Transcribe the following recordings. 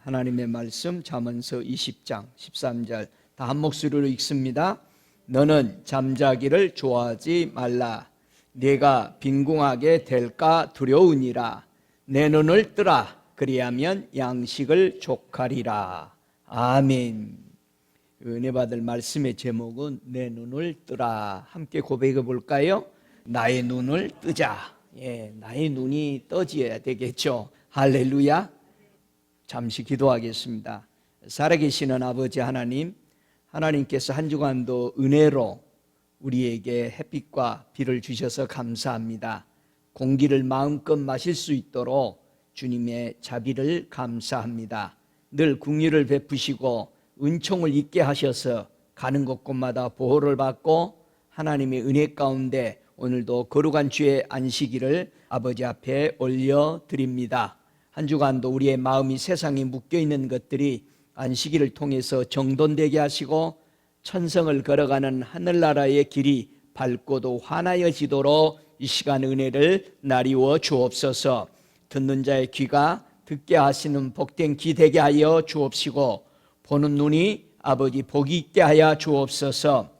하나님의 말씀 잠언서 20장 13절 다 한 목소리로 읽습니다. 너는 잠자기를 좋아하지 말라. 내가 빈궁하게 될까 두려우니라. 내 눈을 뜨라. 그리하면 양식을 족하리라. 아멘. 은혜 받을 말씀의 제목은 내 눈을 뜨라. 함께 고백해 볼까요? 나의 눈을 뜨자. 나의 눈이 떠져야 되겠죠. 할렐루야. 잠시 기도하겠습니다. 살아계시는 아버지 하나님, 하나님께서 한 주간도 은혜로 우리에게 햇빛과 비를 주셔서 감사합니다. 공기를 마음껏 마실 수 있도록 주님의 자비를 감사합니다. 늘 긍휼을 베푸시고 은총을 있게 하셔서 가는 곳곳마다 보호를 받고 하나님의 은혜 가운데 오늘도 거룩한 주의 안식일을 아버지 앞에 올려드립니다. 한 주간도 우리의 마음이 세상에 묶여있는 것들이 안식일을 통해서 정돈되게 하시고 천성을 걸어가는 하늘나라의 길이 밝고도 환하여지도록 이 시간 은혜를 나리워 주옵소서. 듣는 자의 귀가 듣게 하시는 복된 귀 되게 하여 주옵시고 보는 눈이 아버지 복이 있게 하여 주옵소서.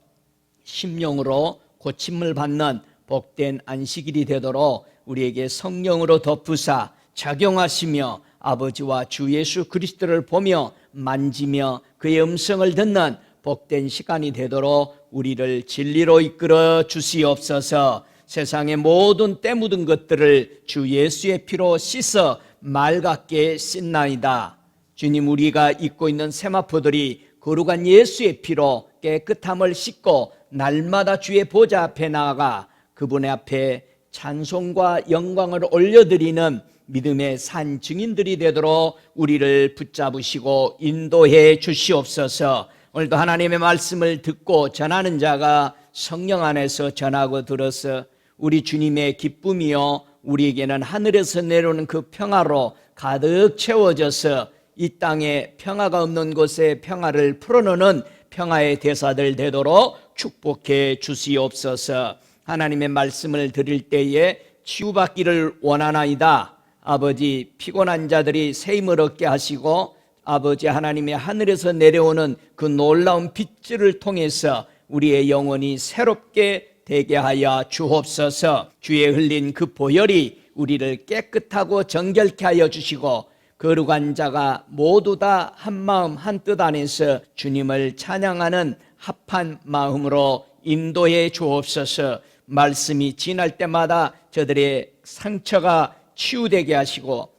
심령으로 고침을 받는 복된 안식일이 되도록 우리에게 성령으로 덮으사 작용하시며 아버지와 주 예수 그리스도를 보며 만지며 그의 음성을 듣는 복된 시간이 되도록 우리를 진리로 이끌어 주시옵소서. 세상의 모든 때 묻은 것들을 주 예수의 피로 씻어 맑게 씻나이다. 주님, 우리가 입고 있는 세마포들이 거룩한 예수의 피로 깨끗함을 씻고 날마다 주의 보좌 앞에 나아가 그분의 앞에 찬송과 영광을 올려드리는 믿음의 산 증인들이 되도록 우리를 붙잡으시고 인도해 주시옵소서. 오늘도 하나님의 말씀을 듣고 전하는 자가 성령 안에서 전하고 들어서 우리 주님의 기쁨이요 우리에게는 하늘에서 내려오는 그 평화로 가득 채워져서 이 땅에 평화가 없는 곳에 평화를 풀어놓는 평화의 대사들 되도록 축복해 주시옵소서. 하나님의 말씀을 드릴 때에 치유받기를 원하나이다. 아버지, 피곤한 자들이 새 힘을 얻게 하시고 아버지 하나님의 하늘에서 내려오는 그 놀라운 빛을 통해서 우리의 영혼이 새롭게 되게 하여 주옵소서. 주의 흘린 그 보혈이 우리를 깨끗하고 정결케 하여 주시고 거룩한 자가 모두 다 한마음 한뜻 안에서 주님을 찬양하는 합한 마음으로 인도해 주옵소서. 말씀이 지날 때마다 저들의 상처가 치유되게 하시고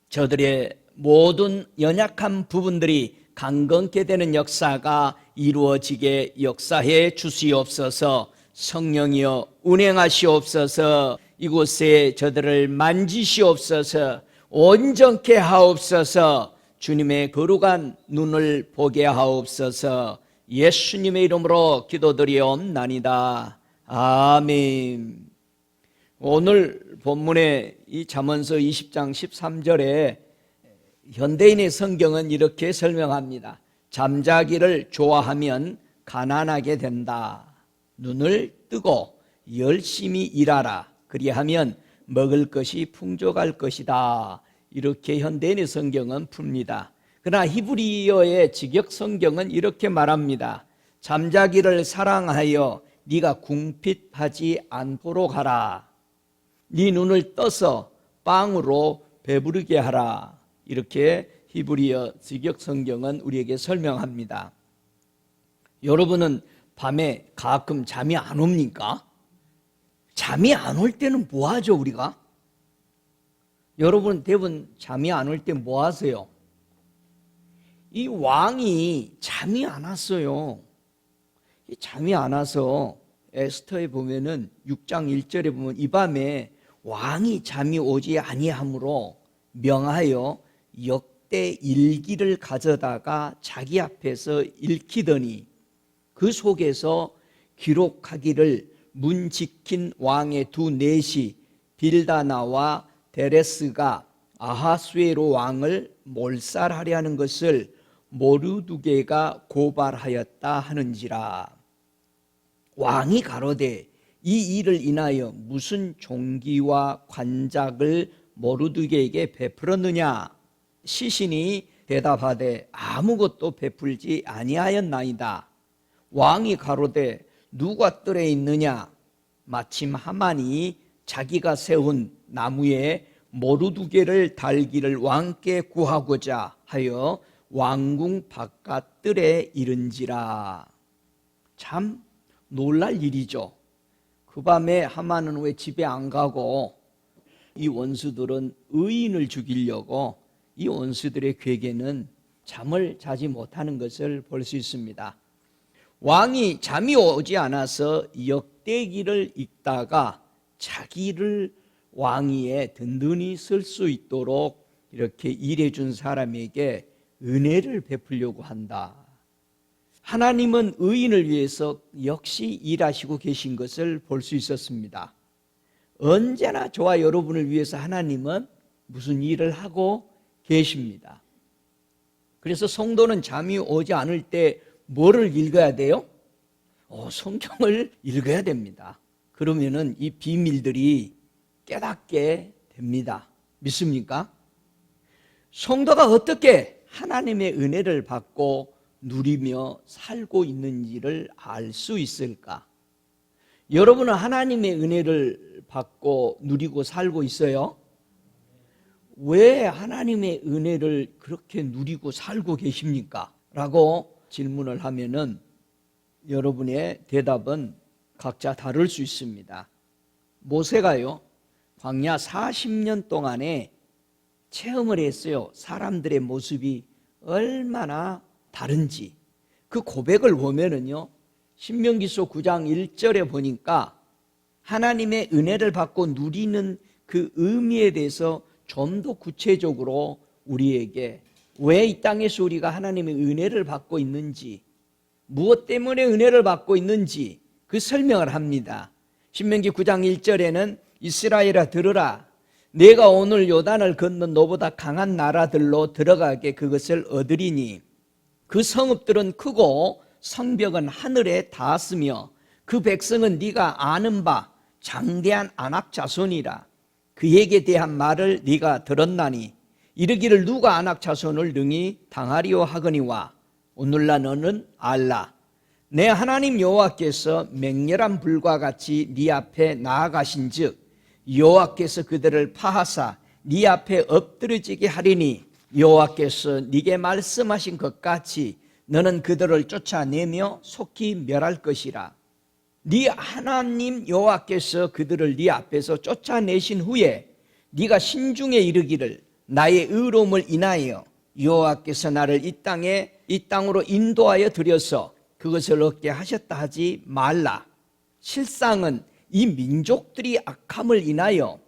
저들의 모든 연약한 부분들이 강건케 되는 역사가 이루어지게 역사해 주시옵소서. 성령이여 운행하시옵소서. 이곳에 저들을 만지시옵소서. 온전케 하옵소서. 주님의 거룩한 눈을 보게 하옵소서. 예수님의 이름으로 기도드리옵나이다. 아멘. 오늘 본문의 이 잠언서 20장 13절에 현대인의 성경은 이렇게 설명합니다. 잠자기를 좋아하면 가난하게 된다. 눈을 뜨고 열심히 일하라. 그리하면 먹을 것이 풍족할 것이다. 이렇게 현대인의 성경은 풉니다. 그러나 히브리어의 직역 성경은 이렇게 말합니다. 잠자기를 사랑하여 네가 궁핍하지 않도록 하라. 네 눈을 떠서 빵으로 배부르게 하라. 이렇게 히브리어 직역 성경은 우리에게 설명합니다. 여러분은 밤에 가끔 잠이 안 옵니까? 잠이 안 올 때는 뭐 하죠, 우리가? 여러분 대부분 잠이 안 올 때 뭐 하세요? 이 왕이 잠이 안 왔어요. 잠이 안 와서 에스더에 보면은 6장 1절에 보면 이 밤에 왕이 잠이 오지 아니하므로 명하여 역대 일기를 가져다가 자기 앞에서 읽히더니 그 속에서 기록하기를 문 지킨 왕의 두 넷이 빌다나와 데레스가 아하수에로 왕을 몰살하려는 것을 모르두게가 고발하였다 하는지라. 왕이 가로되 이 일을 인하여 무슨 종기와 관작을 모르드게에게 베풀었느냐? 시신이 대답하되 아무것도 베풀지 아니하였나이다. 왕이 가로되 누가 뜰에 있느냐? 마침 하만이 자기가 세운 나무에 모루 2개를 달기를 왕께 구하고자 하여 왕궁 바깥 뜰에 이른지라. 참 놀랄 일이죠. 그 밤에 하만은 왜 집에 안 가고 이 원수들은 의인을 죽이려고 이 원수들의 괴계는 잠을 자지 못하는 것을 볼 수 있습니다. 왕이 잠이 오지 않아서 역대기를 읽다가 자기를 왕위에 든든히 쓸 수 있도록 이렇게 일해준 사람에게 은혜를 베풀려고 한다. 하나님은 의인을 위해서 역시 일하시고 계신 것을 볼 수 있었습니다. 언제나 저와 여러분을 위해서 하나님은 무슨 일을 하고 계십니다. 그래서 성도는 잠이 오지 않을 때 뭐를 읽어야 돼요? 성경을 읽어야 됩니다. 그러면은 이 비밀들이 깨닫게 됩니다. 믿습니까? 성도가 어떻게 하나님의 은혜를 받고 누리며 살고 있는지를 알 수 있을까? 여러분은 하나님의 은혜를 받고 누리고 살고 있어요? 왜 하나님의 은혜를 그렇게 누리고 살고 계십니까? 라고 질문을 하면은 여러분의 대답은 각자 다를 수 있습니다. 모세가요, 광야 40년 동안에 체험을 했어요. 사람들의 모습이 얼마나 다른지. 그 고백을 보면은요, 신명기서 9장 1절에 보니까 하나님의 은혜를 받고 누리는 그 의미에 대해서 좀 더 구체적으로 우리에게 왜 이 땅에서 우리가 하나님의 은혜를 받고 있는지, 무엇 때문에 은혜를 받고 있는지 그 설명을 합니다. 신명기 9장 1절에는 이스라엘아 들으라, 내가 오늘 요단을 건너 너보다 강한 나라들로 들어가게 그것을 얻으리니 그 성읍들은 크고 성벽은 하늘에 닿았으며 그 백성은 네가 아는 바 장대한 아낙 자손이라. 그에게 대한 말을 네가 들었나니 이르기를 누가 아낙 자손을 능히 당하리오 하거니와 오늘날 너는 알라. 내 하나님 여호와께서 맹렬한 불과 같이 네 앞에 나아가신즉 여호와께서 그들을 파하사 네 앞에 엎드러지게 하리니 여호와께서 네게 말씀하신 것 같이 너는 그들을 쫓아내며 속히 멸할 것이라. 네 하나님 여호와께서 그들을 네 앞에서 쫓아내신 후에 네가 신중에 이르기를 나의 의로움을 인하여 여호와께서 나를 이 땅으로 인도하여 들여서 그것을 얻게 하셨다 하지 말라. 실상은 이 민족들이 악함을 인하여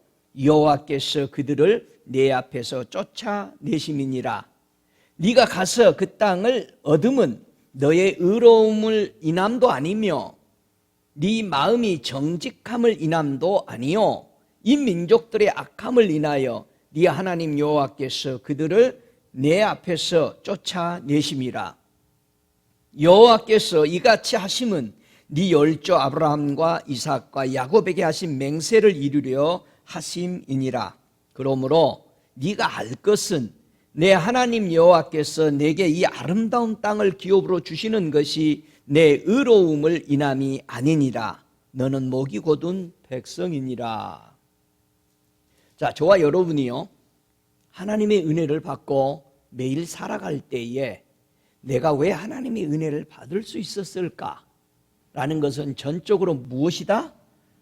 여호와께서 그들을 내 앞에서 쫓아내심이니라. 네가 가서 그 땅을 얻음은 너의 의로움을 인함도 아니며 네 마음이 정직함을 인함도 아니요 이 민족들의 악함을 인하여 네 하나님 여호와께서 그들을 내 앞에서 쫓아내심이라. 여호와께서 이같이 하심은 네 열조 아브라함과 이삭과 야곱에게 하신 맹세를 이루려 하심이니라. 그러므로 네가 알 것은 내 하나님 여호와께서 내게 이 아름다운 땅을 기업으로 주시는 것이 내 의로움을 인함이 아니니라. 너는 목이 곧은 백성이니라. 자, 저와 여러분이요, 하나님의 은혜를 받고 매일 살아갈 때에 내가 왜 하나님의 은혜를 받을 수 있었을까? 라는 것은 전적으로 무엇이다?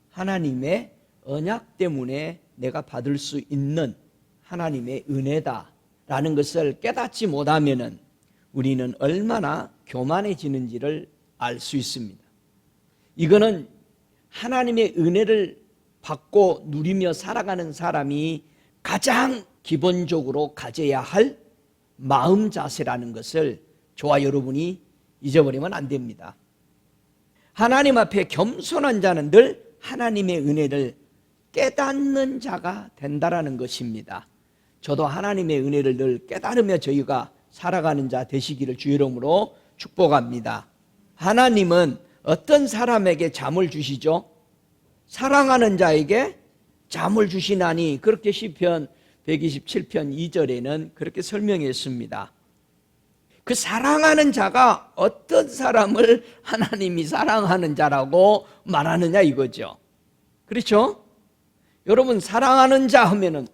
하나님의 언약 때문에 내가 받을 수 있는 하나님의 은혜다 라는 것을 깨닫지 못하면 우리는 얼마나 교만해지는지를 알 수 있습니다. 이거는 하나님의 은혜를 받고 누리며 살아가는 사람이 가장 기본적으로 가져야 할 마음 자세라는 것을 저와 여러분이 잊어버리면 안 됩니다. 하나님 앞에 겸손한 자는 늘 하나님의 은혜를 깨닫는 자가 된다라는 것입니다. 저도 하나님의 은혜를 늘 깨달으며 저희가 살아가는 자 되시기를 주의 이름으로 축복합니다. 하나님은 어떤 사람에게 잠을 주시죠? 사랑하는 자에게 잠을 주시나니, 그렇게 시편 127편 2절에는 그렇게 설명했습니다. 그 사랑하는 자가 어떤 사람을 하나님이 사랑하는 자라고 말하느냐 이거죠. 그렇죠? 여러분, 사랑하는 자 하면은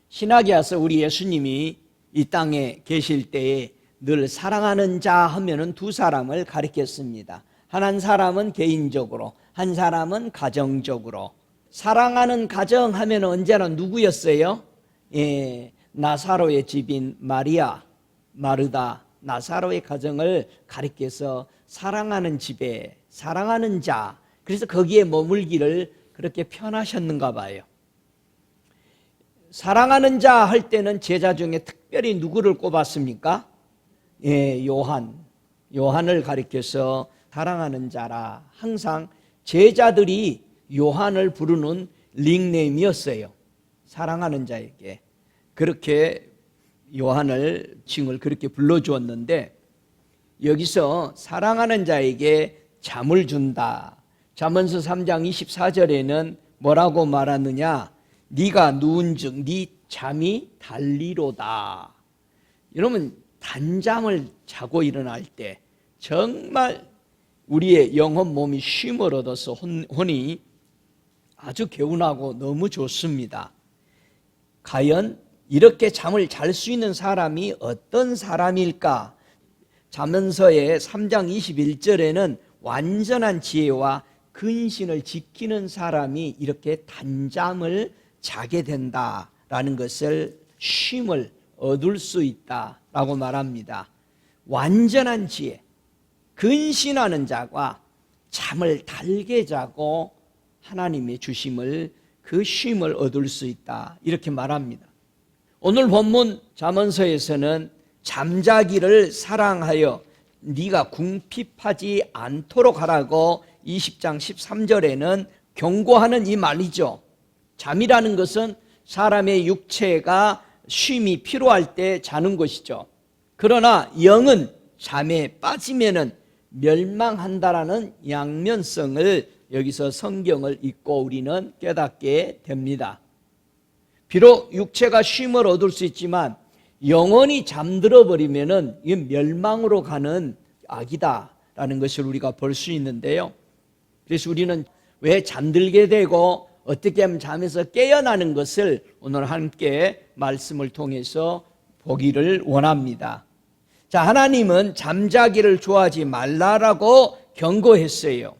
신학에 와서 우리 예수님이 이 땅에 계실 때에 늘 사랑하는 자 하면은 두 사람을 가리켰습니다. 한 사람은 개인적으로, 한 사람은 가정적으로. 사랑하는 가정 하면 언제나 누구였어요? 나사로의 집인 마리아, 마르다, 나사로의 가정을 가리켜서 사랑하는 집에, 사랑하는 자, 그래서 거기에 머물기를 그렇게 편하셨는가 봐요. 사랑하는 자 할 때는 제자 중에 특별히 누구를 꼽았습니까? 요한을 가리켜서 사랑하는 자라. 항상 제자들이 요한을 부르는 닉네임이었어요. 사랑하는 자에게 그렇게 요한을 칭을 그렇게 불러주었는데, 여기서 사랑하는 자에게 잠을 준다. 잠언서 3장 24절에는 뭐라고 말하느냐? 네가 누운즉 네 잠이 달리로다. 여러분, 단잠을 자고 일어날 때 정말 우리의 영혼 몸이 쉼을 얻어서 혼이 아주 개운하고 너무 좋습니다. 과연 이렇게 잠을 잘 수 있는 사람이 어떤 사람일까? 잠언서의 3장 21절에는 완전한 지혜와 근신을 지키는 사람이 이렇게 단잠을 자게 된다라는 것을, 쉼을 얻을 수 있다라고 말합니다. 완전한 지혜, 근신하는 자가 잠을 달게 자고 하나님의 주심을, 그 쉼을 얻을 수 있다, 이렇게 말합니다. 오늘 본문 잠언서에서는 잠자기를 사랑하여 네가 궁핍하지 않도록 하라고 20장 13절에는 경고하는 이 말이죠. 잠이라는 것은 사람의 육체가 쉼이 필요할 때 자는 것이죠. 그러나 영은 잠에 빠지면은 멸망한다라는 양면성을 여기서 성경을 읽고 우리는 깨닫게 됩니다. 비록 육체가 쉼을 얻을 수 있지만 영원히 잠들어 버리면은 이 멸망으로 가는 악이다라는 것을 우리가 볼 수 있는데요. 그래서 우리는 왜 잠들게 되고 어떻게 하면 잠에서 깨어나는 것을 오늘 함께 말씀을 통해서 보기를 원합니다. 자, 하나님은 잠자기를 좋아하지 말라라고 경고했어요.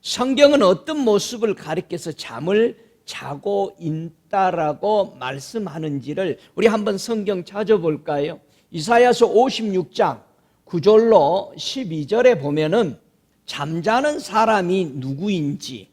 성경은 어떤 모습을 가리켜서 잠을 자고 있다라고 말씀하는지를 우리 한번 성경 찾아볼까요? 이사야서 56장 9절로 12절에 보면은 잠자는 사람이 누구인지,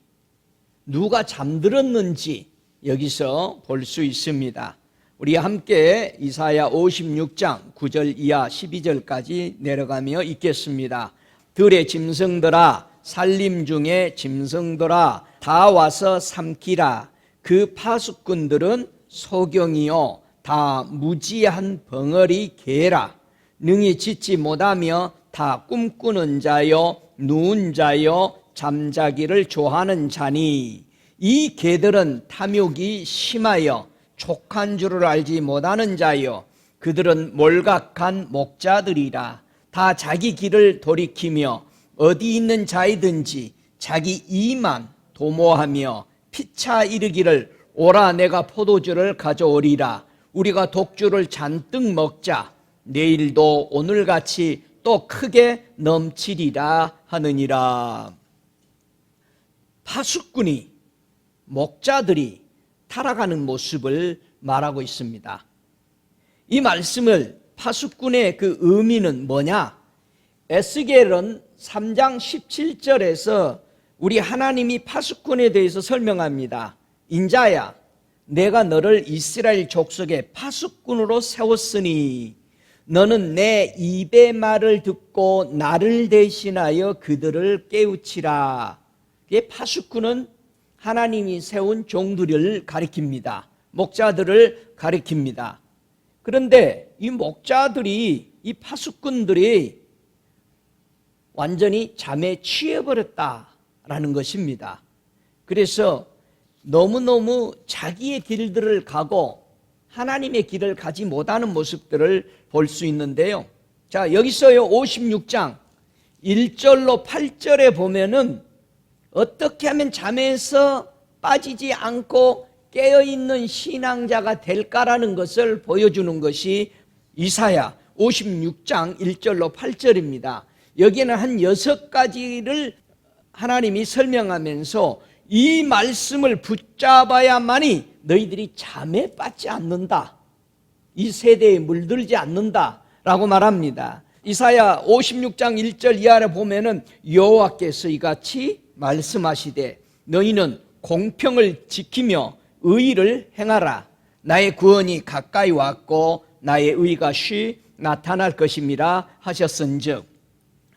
누가 잠들었는지 여기서 볼 수 있습니다. 우리 함께 이사야 56장 9절 이하 12절까지 내려가며 읽겠습니다. 들의 짐승들아, 산림 중에 짐승들아, 다 와서 삼키라. 그 파수꾼들은 소경이요 다 무지한 벙어리 개라. 능히 짖지 못하며 다 꿈꾸는 자요 누운 자요 잠자기를 좋아하는 자니, 이 개들은 탐욕이 심하여 족한 줄을 알지 못하는 자요 그들은 몰각한 목자들이라. 다 자기 길을 돌이키며 어디 있는 자이든지 자기 이만 도모하며 피차 이르기를 오라 내가 포도주를 가져오리라. 우리가 독주를 잔뜩 먹자. 내일도 오늘같이 또 크게 넘치리라 하느니라. 파수꾼이, 목자들이 타락하는 모습을 말하고 있습니다. 이 말씀을, 파수꾼의 그 의미는 뭐냐? 에스겔은 3장 17절에서 우리 하나님이 파수꾼에 대해서 설명합니다. 인자야, 내가 너를 이스라엘 족속의 파수꾼으로 세웠으니 너는 내 입의 말을 듣고 나를 대신하여 그들을 깨우치라. 파수꾼은 하나님이 세운 종들을 가리킵니다. 목자들을 가리킵니다. 그런데 이 목자들이, 이 파수꾼들이 완전히 잠에 취해버렸다라는 것입니다. 그래서 너무너무 자기의 길들을 가고 하나님의 길을 가지 못하는 모습들을 볼 수 있는데요. 자, 여기서요 56장 1절로 8절에 보면은 어떻게 하면 잠에서 빠지지 않고 깨어있는 신앙자가 될까라는 것을 보여주는 것이 이사야 56장 1절로 8절입니다. 여기에는 한 6가지를 하나님이 설명하면서 이 말씀을 붙잡아야만이 너희들이 잠에 빠지지 않는다, 이 세대에 물들지 않는다 라고 말합니다. 이사야 56장 1절 이하를 보면은 여호와께서 이같이 말씀하시되 너희는 공평을 지키며 의를 행하라. 나의 구원이 가까이 왔고 나의 의가 쉬 나타날 것임이라 하셨은즉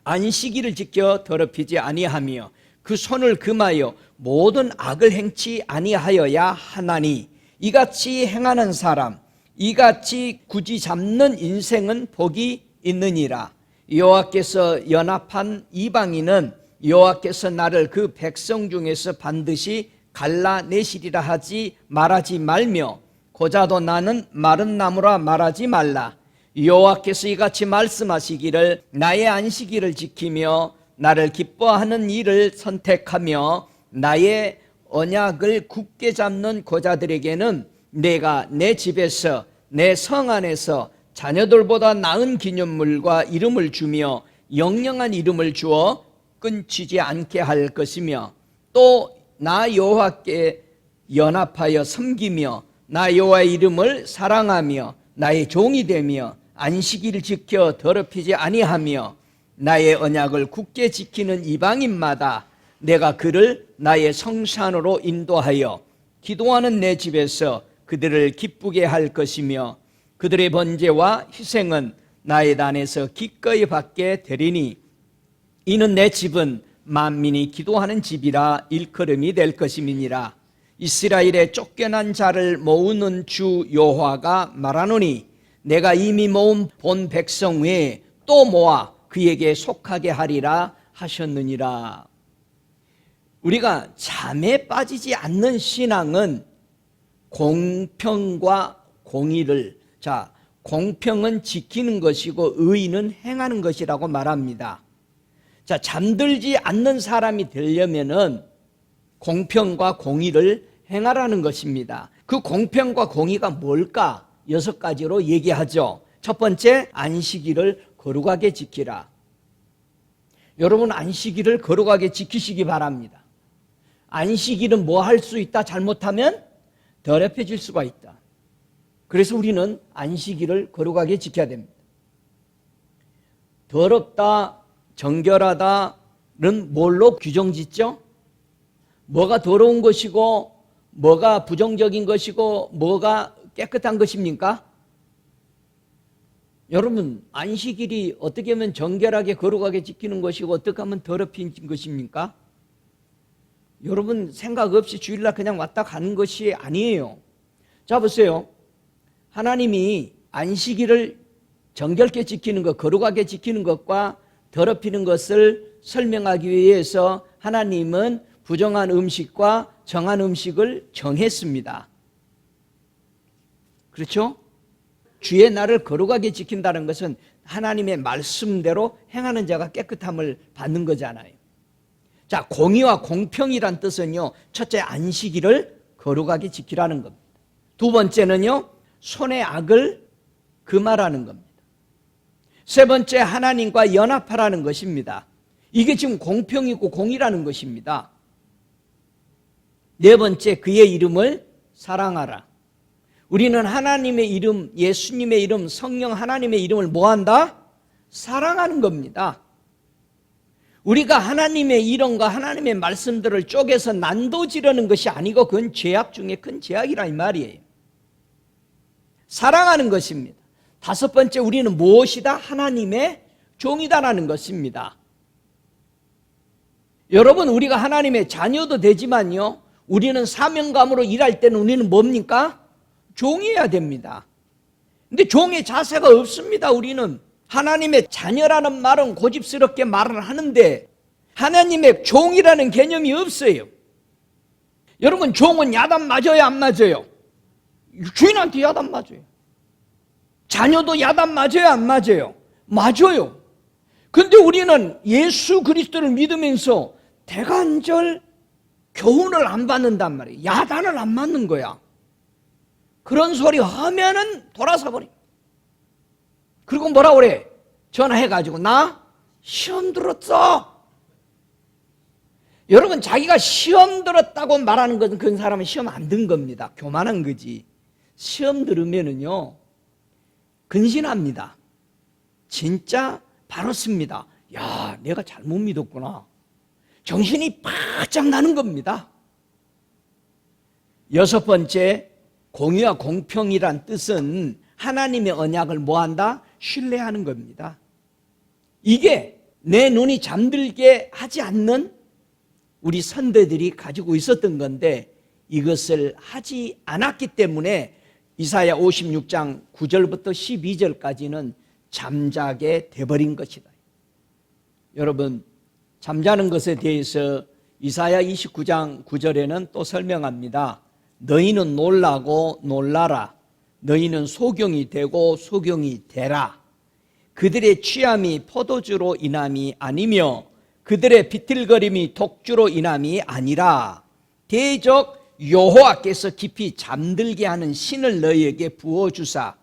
안식일을 지켜 더럽히지 아니하며 그 손을 금하여 모든 악을 행치 아니하여야 하나니 이같이 행하는 사람, 이같이 굳이 잡는 인생은 복이 있느니라. 여호와께서 연합한 이방인은 여호와께서 나를 그 백성 중에서 반드시 갈라내시리라 하지 말하지 말며 고자도 나는 마른 나무라 말하지 말라. 여호와께서 이같이 말씀하시기를 나의 안식일을 지키며 나를 기뻐하는 일을 선택하며 나의 언약을 굳게 잡는 고자들에게는 내가 내 집에서 내 성 안에서 자녀들보다 나은 기념물과 이름을 주며 영영한 이름을 주어 끊치지 않게 할 것이며 또 나 여호와께 연합하여 섬기며 나 여호와의 이름을 사랑하며 나의 종이 되며 안식일을 지켜 더럽히지 아니하며 나의 언약을 굳게 지키는 이방인마다 내가 그를 나의 성산으로 인도하여 기도하는 내 집에서 그들을 기쁘게 할 것이며 그들의 번제와 희생은 나의 단에서 기꺼이 받게 되리니 이는 내 집은 만민이 기도하는 집이라 일컬음이 될 것임이니라. 이스라엘의 쫓겨난 자를 모으는 주 여호와가 말하노니 내가 이미 모은 본 백성 외에 또 모아 그에게 속하게 하리라 하셨느니라. 우리가 잠에 빠지지 않는 신앙은 공평과 공의를, 자, 공평은 지키는 것이고 의는 행하는 것이라고 말합니다. 자, 잠들지 않는 사람이 되려면은 공평과 공의를 행하라는 것입니다. 그 공평과 공의가 뭘까? 6가지로 얘기하죠. 첫 번째, 안식일을 거룩하게 지키라. 여러분, 안식일을 거룩하게 지키시기 바랍니다. 안식일은 뭐 할 수 있다? 잘못하면 더럽혀질 수가 있다. 그래서 우리는 안식일을 거룩하게 지켜야 됩니다. 더럽다, 정결하다는 뭘로 규정 짓죠? 뭐가 더러운 것이고 뭐가 부정적인 것이고 뭐가 깨끗한 것입니까? 여러분, 안식일이 어떻게 하면 정결하게 거룩하게 지키는 것이고 어떻게 하면 더럽힌 것입니까? 여러분, 생각 없이 주일날 그냥 왔다 가는 것이 아니에요. 자, 보세요. 하나님이 안식일을 정결케 지키는 것, 거룩하게 지키는 것과 더럽히는 것을 설명하기 위해서 하나님은 부정한 음식과 정한 음식을 정했습니다. 그렇죠? 주의 날을 거룩하게 지킨다는 것은 하나님의 말씀대로 행하는 자가 깨끗함을 받는 거잖아요. 자, 공의와 공평이란 뜻은요, 첫째, 안식일을 거룩하게 지키라는 겁니다. 두 번째는요, 손의 악을 금하라는 겁니다. 세 번째, 하나님과 연합하라는 것입니다. 이게 지금 공평이고 공의라는 것입니다. 네 번째, 그의 이름을 사랑하라. 우리는 하나님의 이름, 예수님의 이름, 성령 하나님의 이름을 뭐한다? 사랑하는 겁니다. 우리가 하나님의 이름과 하나님의 말씀들을 쪼개서 난도지르는 것이 아니고 그건 죄악 중에 큰 죄악이라 이 말이에요. 사랑하는 것입니다. 다섯 번째, 우리는 무엇이다? 하나님의 종이다라는 것입니다. 여러분, 우리가 하나님의 자녀도 되지만요, 우리는 사명감으로 일할 때는 우리는 뭡니까? 종이어야 됩니다. 근데 종의 자세가 없습니다. 우리는 하나님의 자녀라는 말은 고집스럽게 말을 하는데 하나님의 종이라는 개념이 없어요. 여러분, 종은 야단 맞아요, 안 맞아요? 주인한테 야단 맞아요. 자녀도 야단 맞아요, 안 맞아요? 맞아요. 근데 우리는 예수 그리스도를 믿으면서 대간절 교훈을 안 받는단 말이에요. 야단을 안 맞는 거야. 그런 소리 하면은 돌아서 버려. 그리고 뭐라 그래? 전화해가지고 나 시험 들었어. 여러분, 자기가 시험 들었다고 말하는 것은 그 사람은 시험 안 든 겁니다. 교만한 거지. 시험 들으면은요 근신합니다. 진짜 바로 씁니다. 야, 내가 잘못 믿었구나. 정신이 바짝 나는 겁니다. 여섯 번째, 공의와 공평이란 뜻은 하나님의 언약을 뭐한다? 신뢰하는 겁니다. 이게 내 눈이 잠들게 하지 않는 우리 선대들이 가지고 있었던 건데 이것을 하지 않았기 때문에 이사야 56장 9절부터 12절까지는 잠자게 돼버린 것이다. 여러분, 잠자는 것에 대해서 이사야 29장 9절에는 또 설명합니다. 너희는 놀라고 놀라라. 너희는 소경이 되고 소경이 되라. 그들의 취함이 포도주로 인함이 아니며 그들의 비틀거림이 독주로 인함이 아니라 대적 여호와께서 깊이 잠들게 하는 신을 너희에게 부어주사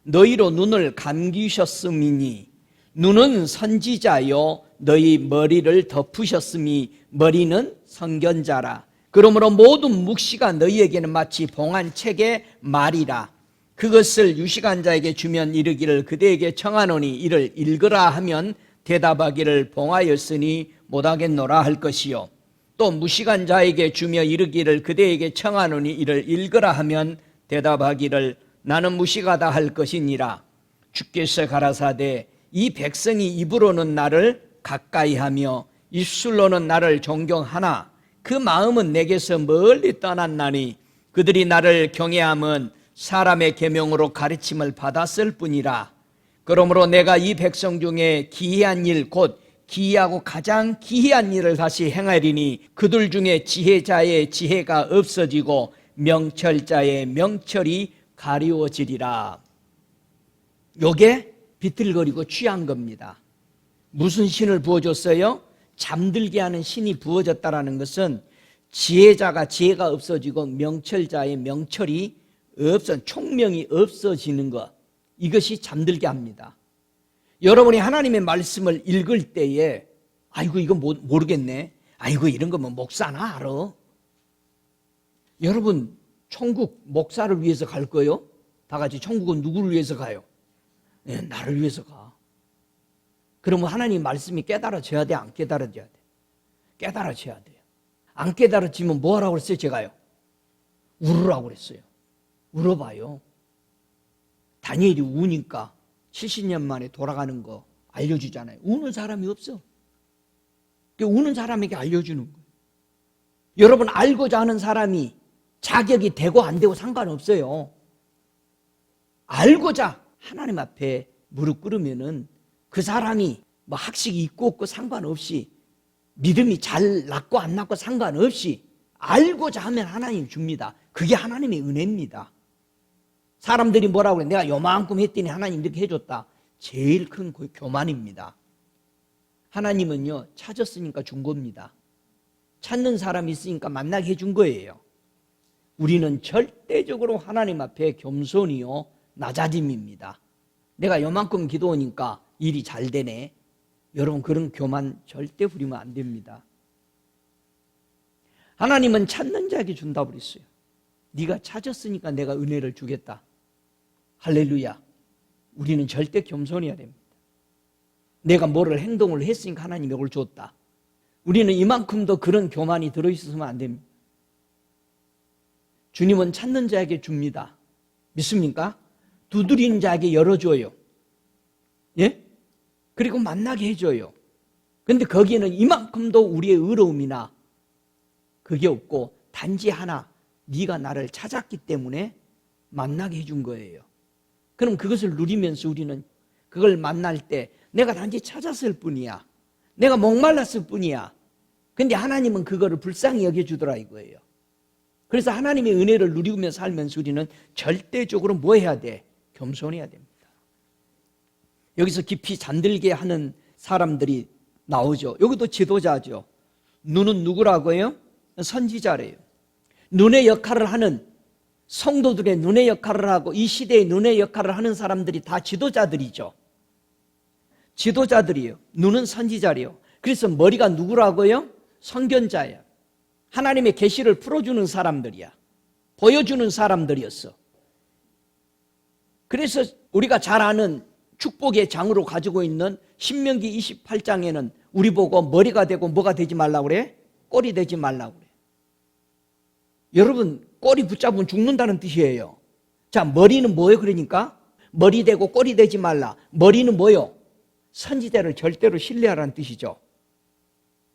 너희로 눈을 감기셨음이니 눈은 선지자요 너희 머리를 덮으셨음이 머리는 선견자라. 그러므로 모든 묵시가 너희에게는 마치 봉한 책의 말이라. 그것을 유식한 자에게 주면 이르기를 그대에게 청하노니 이를 읽으라 하면 대답하기를 봉하였으니 못하겠노라 할 것이요 또 무식한 자에게 주며 이르기를 그대에게 청하노니 이를 읽으라 하면 대답하기를 나는 무식하다 할 것이니라. 주께서 가라사대 이 백성이 입으로는 나를 가까이하며 입술로는 나를 존경하나 그 마음은 내게서 멀리 떠났나니 그들이 나를 경외함은 사람의 계명으로 가르침을 받았을 뿐이라. 그러므로 내가 이 백성 중에 기이한 일 곧 기이하고 가장 기이한 일을 다시 행하리니 그들 중에 지혜자의 지혜가 없어지고 명철자의 명철이 가리워지리라. 요게 비틀거리고 취한 겁니다. 무슨 신을 부어줬어요? 잠들게 하는 신이 부어졌다라는 것은 지혜자가 지혜가 없어지고 명철자의 명철이 총명이 없어지는 것, 이것이 잠들게 합니다. 여러분이 하나님의 말씀을 읽을 때에 아이고 이거 모르겠네, 아이고 이런 거면 목사나 알아. 여러분, 천국 목사를 위해서 갈 거요? 다 같이 천국은 누구를 위해서 가요? 네, 나를 위해서 가. 그러면 하나님 말씀이 깨달아져야 돼, 안 깨달아져야 돼? 깨달아져야 돼요. 안 깨달아지면 뭐 하라고 그랬어요? 제가요 울으라고 그랬어요. 울어봐요. 다니엘이 우니까 70년 만에 돌아가는 거 알려주잖아요. 우는 사람이 없어. 우는 사람에게 알려주는 거예요. 여러분, 알고자 하는 사람이 자격이 되고 안 되고 상관없어요. 알고자 하나님 앞에 무릎 꿇으면은 그 사람이 뭐 학식이 있고 없고 상관없이, 믿음이 잘 났고 안 났고 상관없이 알고자 하면 하나님 줍니다. 그게 하나님의 은혜입니다. 사람들이 뭐라고 그래? 내가 요만큼 했더니 하나님 이렇게 해줬다. 제일 큰 교만입니다. 하나님은요, 찾았으니까 준 겁니다. 찾는 사람이 있으니까 만나게 해준 거예요. 우리는 절대적으로 하나님 앞에 겸손이요 낮아짐입니다. 내가 요만큼 기도하니까 일이 잘 되네. 여러분, 그런 교만 절대 부리면 안 됩니다. 하나님은 찾는 자에게 준다고 그랬어요. 네가 찾았으니까 내가 은혜를 주겠다. 할렐루야. 우리는 절대 겸손해야 됩니다. 내가 뭐를 행동을 했으니까 하나님이 이걸 줬다. 우리는 이만큼도 그런 교만이 들어있어서는 안 됩니다. 주님은 찾는 자에게 줍니다. 믿습니까? 두드리는 자에게 열어줘요. 예? 그리고 만나게 해줘요. 그런데 거기에는 이만큼도 우리의 의로움이나 그게 없고 단지 하나, 네가 나를 찾았기 때문에 만나게 해준 거예요. 그럼 그것을 누리면서 우리는 그걸 만날 때 내가 단지 찾았을 뿐이야. 내가 목말랐을 뿐이야. 근데 하나님은 그거를 불쌍히 여겨주더라 이거예요. 그래서 하나님의 은혜를 누리며 살면서 우리는 절대적으로 뭐 해야 돼? 겸손해야 됩니다. 여기서 깊이 잠들게 하는 사람들이 나오죠. 여기도 지도자죠. 눈은 누구라고요? 선지자래요. 눈의 역할을 하는, 성도들의 눈의 역할을 하고 이 시대의 눈의 역할을 하는 사람들이 다 지도자들이죠. 지도자들이에요. 눈은 선지자래요. 그래서 머리가 누구라고요? 선견자예요. 하나님의 계시를 풀어주는 사람들이야. 보여주는 사람들이었어. 그래서 우리가 잘 아는 축복의 장으로 가지고 있는 신명기 28장에는 우리 보고 머리가 되고 뭐가 되지 말라고 그래? 꼴이 되지 말라고 그래. 여러분, 꼬리 붙잡으면 죽는다는 뜻이에요. 자, 머리는 뭐예요? 그러니까 머리 되고 꼴이 되지 말라. 머리는 뭐요? 선지자를 절대로 신뢰하라는 뜻이죠.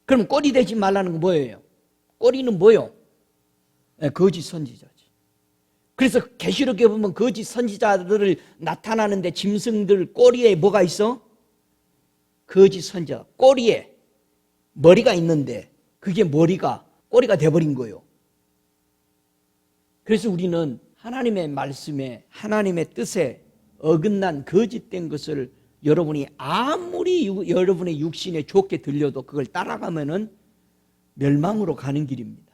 그럼 꼴이 되지 말라는 건 뭐예요? 꼬리는 뭐요? 네, 거짓 선지자지. 그래서 계시록에 보면 거짓 선지자들을 나타나는데 짐승들 꼬리에 뭐가 있어? 거짓 선지자. 꼬리에 머리가 있는데 그게 머리가 꼬리가 돼버린 거예요. 그래서 우리는 하나님의 말씀에, 하나님의 뜻에 어긋난 거짓된 것을 여러분이 아무리 여러분의 육신에 좋게 들려도 그걸 따라가면은 멸망으로 가는 길입니다.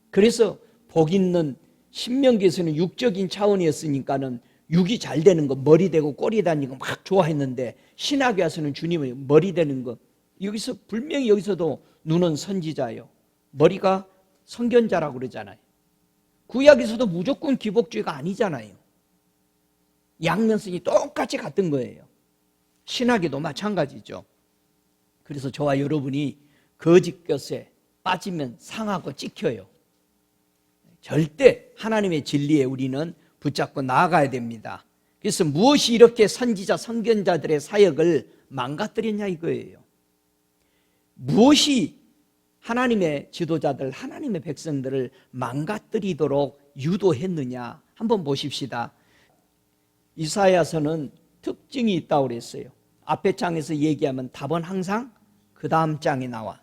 그래서 복 있는 신명기에서는 육적인 차원이었으니까는 육이 잘 되는 거, 머리 되고 꼬리 다니는 거 막 좋아했는데 신학에 와서는 주님의 머리 되는 거, 여기서 분명히 여기서도 눈은 선지자예요. 머리가 선견자라고 그러잖아요. 구약에서도 무조건 기복주의가 아니잖아요. 양면성이 똑같이 같은 거예요. 신학에도 마찬가지죠. 그래서 저와 여러분이 거짓 것에 빠지면 상하고 찍혀요. 절대 하나님의 진리에 우리는 붙잡고 나아가야 됩니다. 그래서 무엇이 이렇게 선지자, 선견자들의 사역을 망가뜨렸냐 이거예요. 무엇이 하나님의 지도자들, 하나님의 백성들을 망가뜨리도록 유도했느냐 한번 보십시다. 이사야서는 특징이 있다고 그랬어요. 앞에 장에서 얘기하면 답은 항상 그 다음 장에 나와.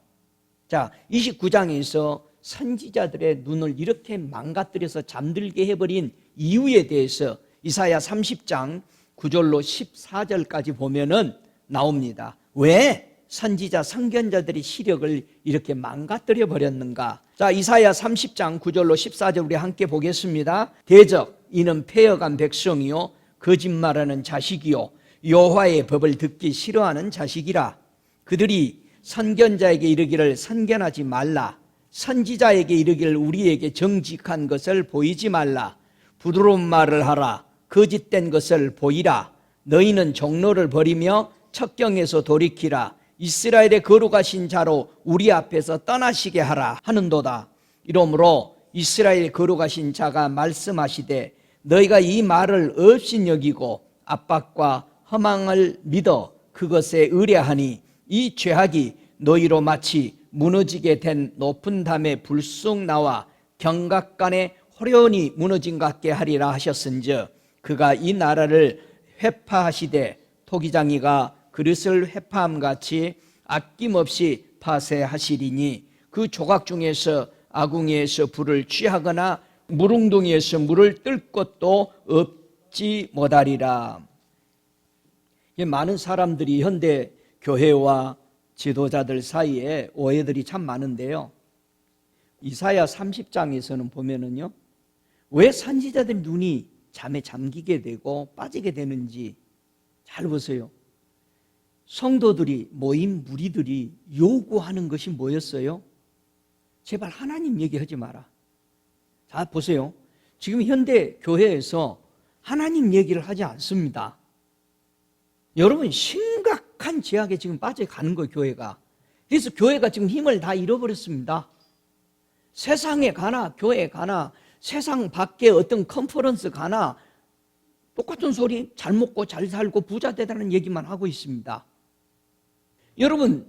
자, 29장에서 선지자들의 눈을 이렇게 망가뜨려서 잠들게 해버린 이유에 대해서 이사야 30장 9절로 14절까지 보면은 나옵니다. 왜 선지자, 선견자들의 시력을 이렇게 망가뜨려 버렸는가? 자, 이사야 30장 9절로 14절 우리 함께 보겠습니다. 대적 이는 패역한 백성이요 거짓말하는 자식이요 여호와의 법을 듣기 싫어하는 자식이라. 그들이 선견자에게 이르기를 선견하지 말라. 선지자에게 이르기를 우리에게 정직한 것을 보이지 말라. 부드러운 말을 하라. 거짓된 것을 보이라. 너희는 종로를 버리며 척경에서 돌이키라. 이스라엘의 거룩하신 자로 우리 앞에서 떠나시게 하라 하는도다. 이러므로 이스라엘 거룩하신 자가 말씀하시되 너희가 이 말을 없인 여기고 압박과 허망을 믿어 그것에 의뢰하니 이 죄악이 너희로 마치 무너지게 된 높은 담에 불쑥 나와 경각간에 호련히 무너진 것 같게 하리라 하셨은즉 그가 이 나라를 회파하시되 토기장이가 그릇을 회파함같이 아낌없이 파쇄하시리니 그 조각 중에서 아궁이에서 불을 취하거나 무릉동이에서 물을 뜰 것도 없지 못하리라. 많은 사람들이 현대 교회와 지도자들 사이에 오해들이 참 많은데요. 이사야 30장에서는 보면은요, 왜 선지자들 눈이 잠에 잠기게 되고 빠지게 되는지 잘 보세요. 성도들이 모인 무리들이 요구하는 것이 뭐였어요? 제발 하나님 얘기하지 마라. 자, 보세요. 지금 현대 교회에서 하나님 얘기를 하지 않습니다. 여러분, 심각한 죄악에 지금 빠져가는 거예요, 교회가. 그래서 교회가 지금 힘을 다 잃어버렸습니다. 세상에 가나 교회에 가나 세상 밖에 어떤 컨퍼런스 가나 똑같은 소리, 잘 먹고 잘 살고 부자 되다는 얘기만 하고 있습니다. 여러분,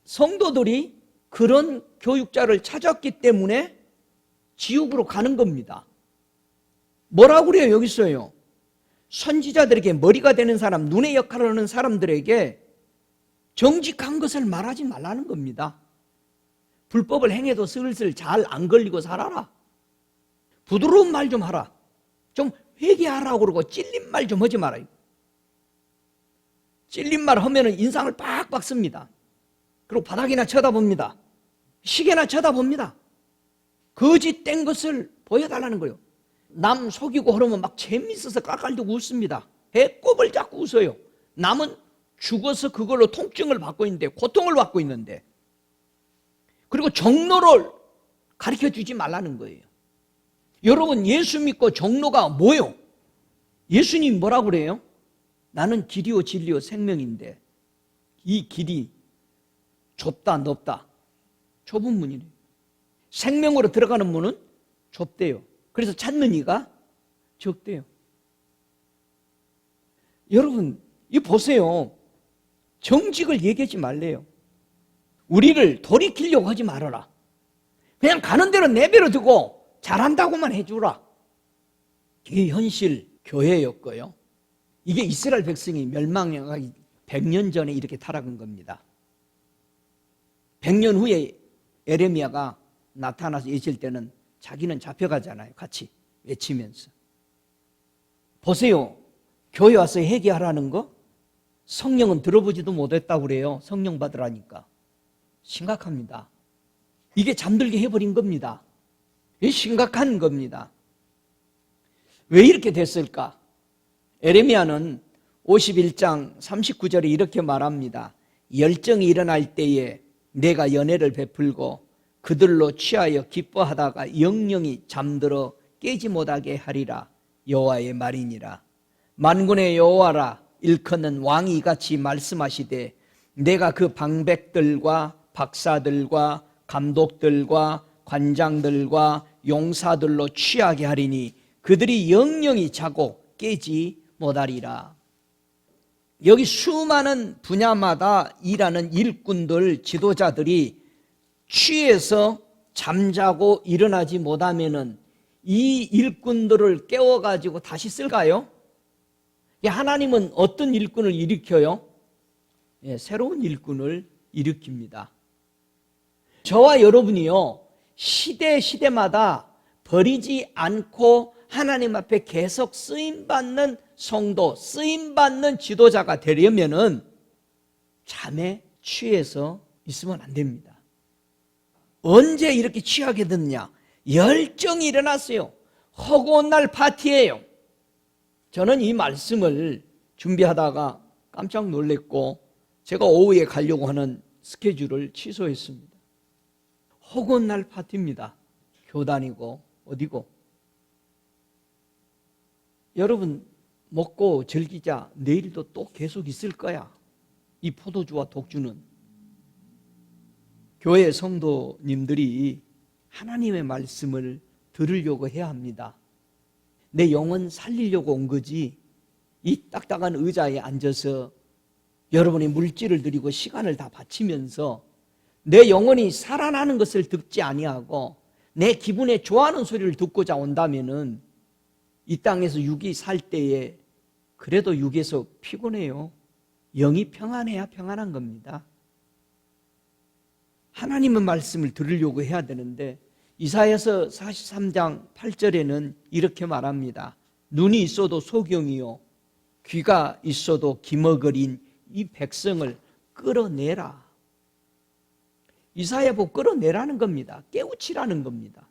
성도들이 그런 교육자를 찾았기 때문에 지옥으로 가는 겁니다. 뭐라고 그래요? 여기 있어요. 선지자들에게 머리가 되는 사람, 눈의 역할을 하는 사람들에게 정직한 것을 말하지 말라는 겁니다. 불법을 행해도 슬슬 잘 안 걸리고 살아라. 부드러운 말 좀 하라. 좀 회개하라고 그러고 찔린 말 좀 하지 마라. 찔린 말 하면은 인상을 빡빡 씁니다. 그리고 바닥이나 쳐다봅니다. 시계나 쳐다봅니다. 거짓된 것을 보여달라는 거예요. 남 속이고 그러면 막 재밌어서 깔깔대고 웃습니다. 배꼽을 잡고 웃어요. 남은 죽어서 그걸로 통증을 받고 있는데, 고통을 받고 있는데. 그리고 정로를 가르쳐주지 말라는 거예요. 여러분, 예수 믿고 정로가 뭐예요? 예수님 뭐라고 그래요? 나는 길이요 진리요 생명인데 이 길이 좁다 넓다. 좁은 문이래요. 생명으로 들어가는 문은 좁대요. 그래서 찾는 이가 적대요. 여러분, 이 보세요. 정직을 얘기하지 말래요. 우리를 돌이키려고 하지 말아라. 그냥 가는 대로 내버려 두고 잘한다고만 해주라. 이게 현실 교회였고요. 이게 이스라엘 백성이 멸망하기 100년 전에 이렇게 타락한 겁니다. 100년 후에 에레미야가 나타나서 외칠 때는 자기는 잡혀가잖아요. 같이 외치면서. 보세요. 교회 와서 회개하라는 거 성령은 들어보지도 못했다고 그래요. 성령 받으라니까. 심각합니다. 이게 잠들게 해버린 겁니다. 이게 심각한 겁니다. 왜 이렇게 됐을까? 에레미야는 51장 39절에 이렇게 말합니다. 열정이 일어날 때에 내가 연혜를 베풀고 그들로 취하여 기뻐하다가 영영이 잠들어 깨지 못하게 하리라. 여호와의 말이니라. 만군의 여호와라. 일컫는 왕이 이같이 말씀하시되 내가 그 방백들과 박사들과 감독들과 관장들과 용사들로 취하게 하리니 그들이 영영이 자고 깨지 못하리라. 여기 수많은 분야마다 일하는 일꾼들, 지도자들이 취해서 잠자고 일어나지 못하면은 이 일꾼들을 깨워가지고 다시 쓸까요? 하나님은 어떤 일꾼을 일으켜요? 새로운 일꾼을 일으킵니다. 저와 여러분이요, 시대마다 버리지 않고 하나님 앞에 계속 쓰임받는 성도, 쓰임받는 지도자가 되려면은 잠에 취해서 있으면 안 됩니다. 언제 이렇게 취하게 됐느냐? 열정이 일어났어요. 허구한 날 파티예요. 저는 이 말씀을 준비하다가 깜짝 놀랐고 제가 오후에 가려고 하는 스케줄을 취소했습니다. 허구한 날 파티입니다. 교단이고 어디고. 여러분, 먹고 즐기자. 내일도 또 계속 있을 거야. 이 포도주와 독주는. 교회 성도님들이 하나님의 말씀을 들으려고 해야 합니다. 내 영혼 살리려고 온 거지 이 딱딱한 의자에 앉아서 여러분이 물질을 드리고 시간을 다 바치면서 내 영혼이 살아나는 것을 듣지 아니하고 내 기분에 좋아하는 소리를 듣고자 온다면은 이 땅에서 육이 살 때에 그래도 육에서 피곤해요. 영이 평안해야 평안한 겁니다. 하나님의 말씀을 들으려고 해야 되는데 이사야서 43장 8절에는 이렇게 말합니다. 눈이 있어도 소경이요 귀가 있어도 기머거린 이 백성을 끌어내라. 이사야 보고 끌어내라는 겁니다. 깨우치라는 겁니다.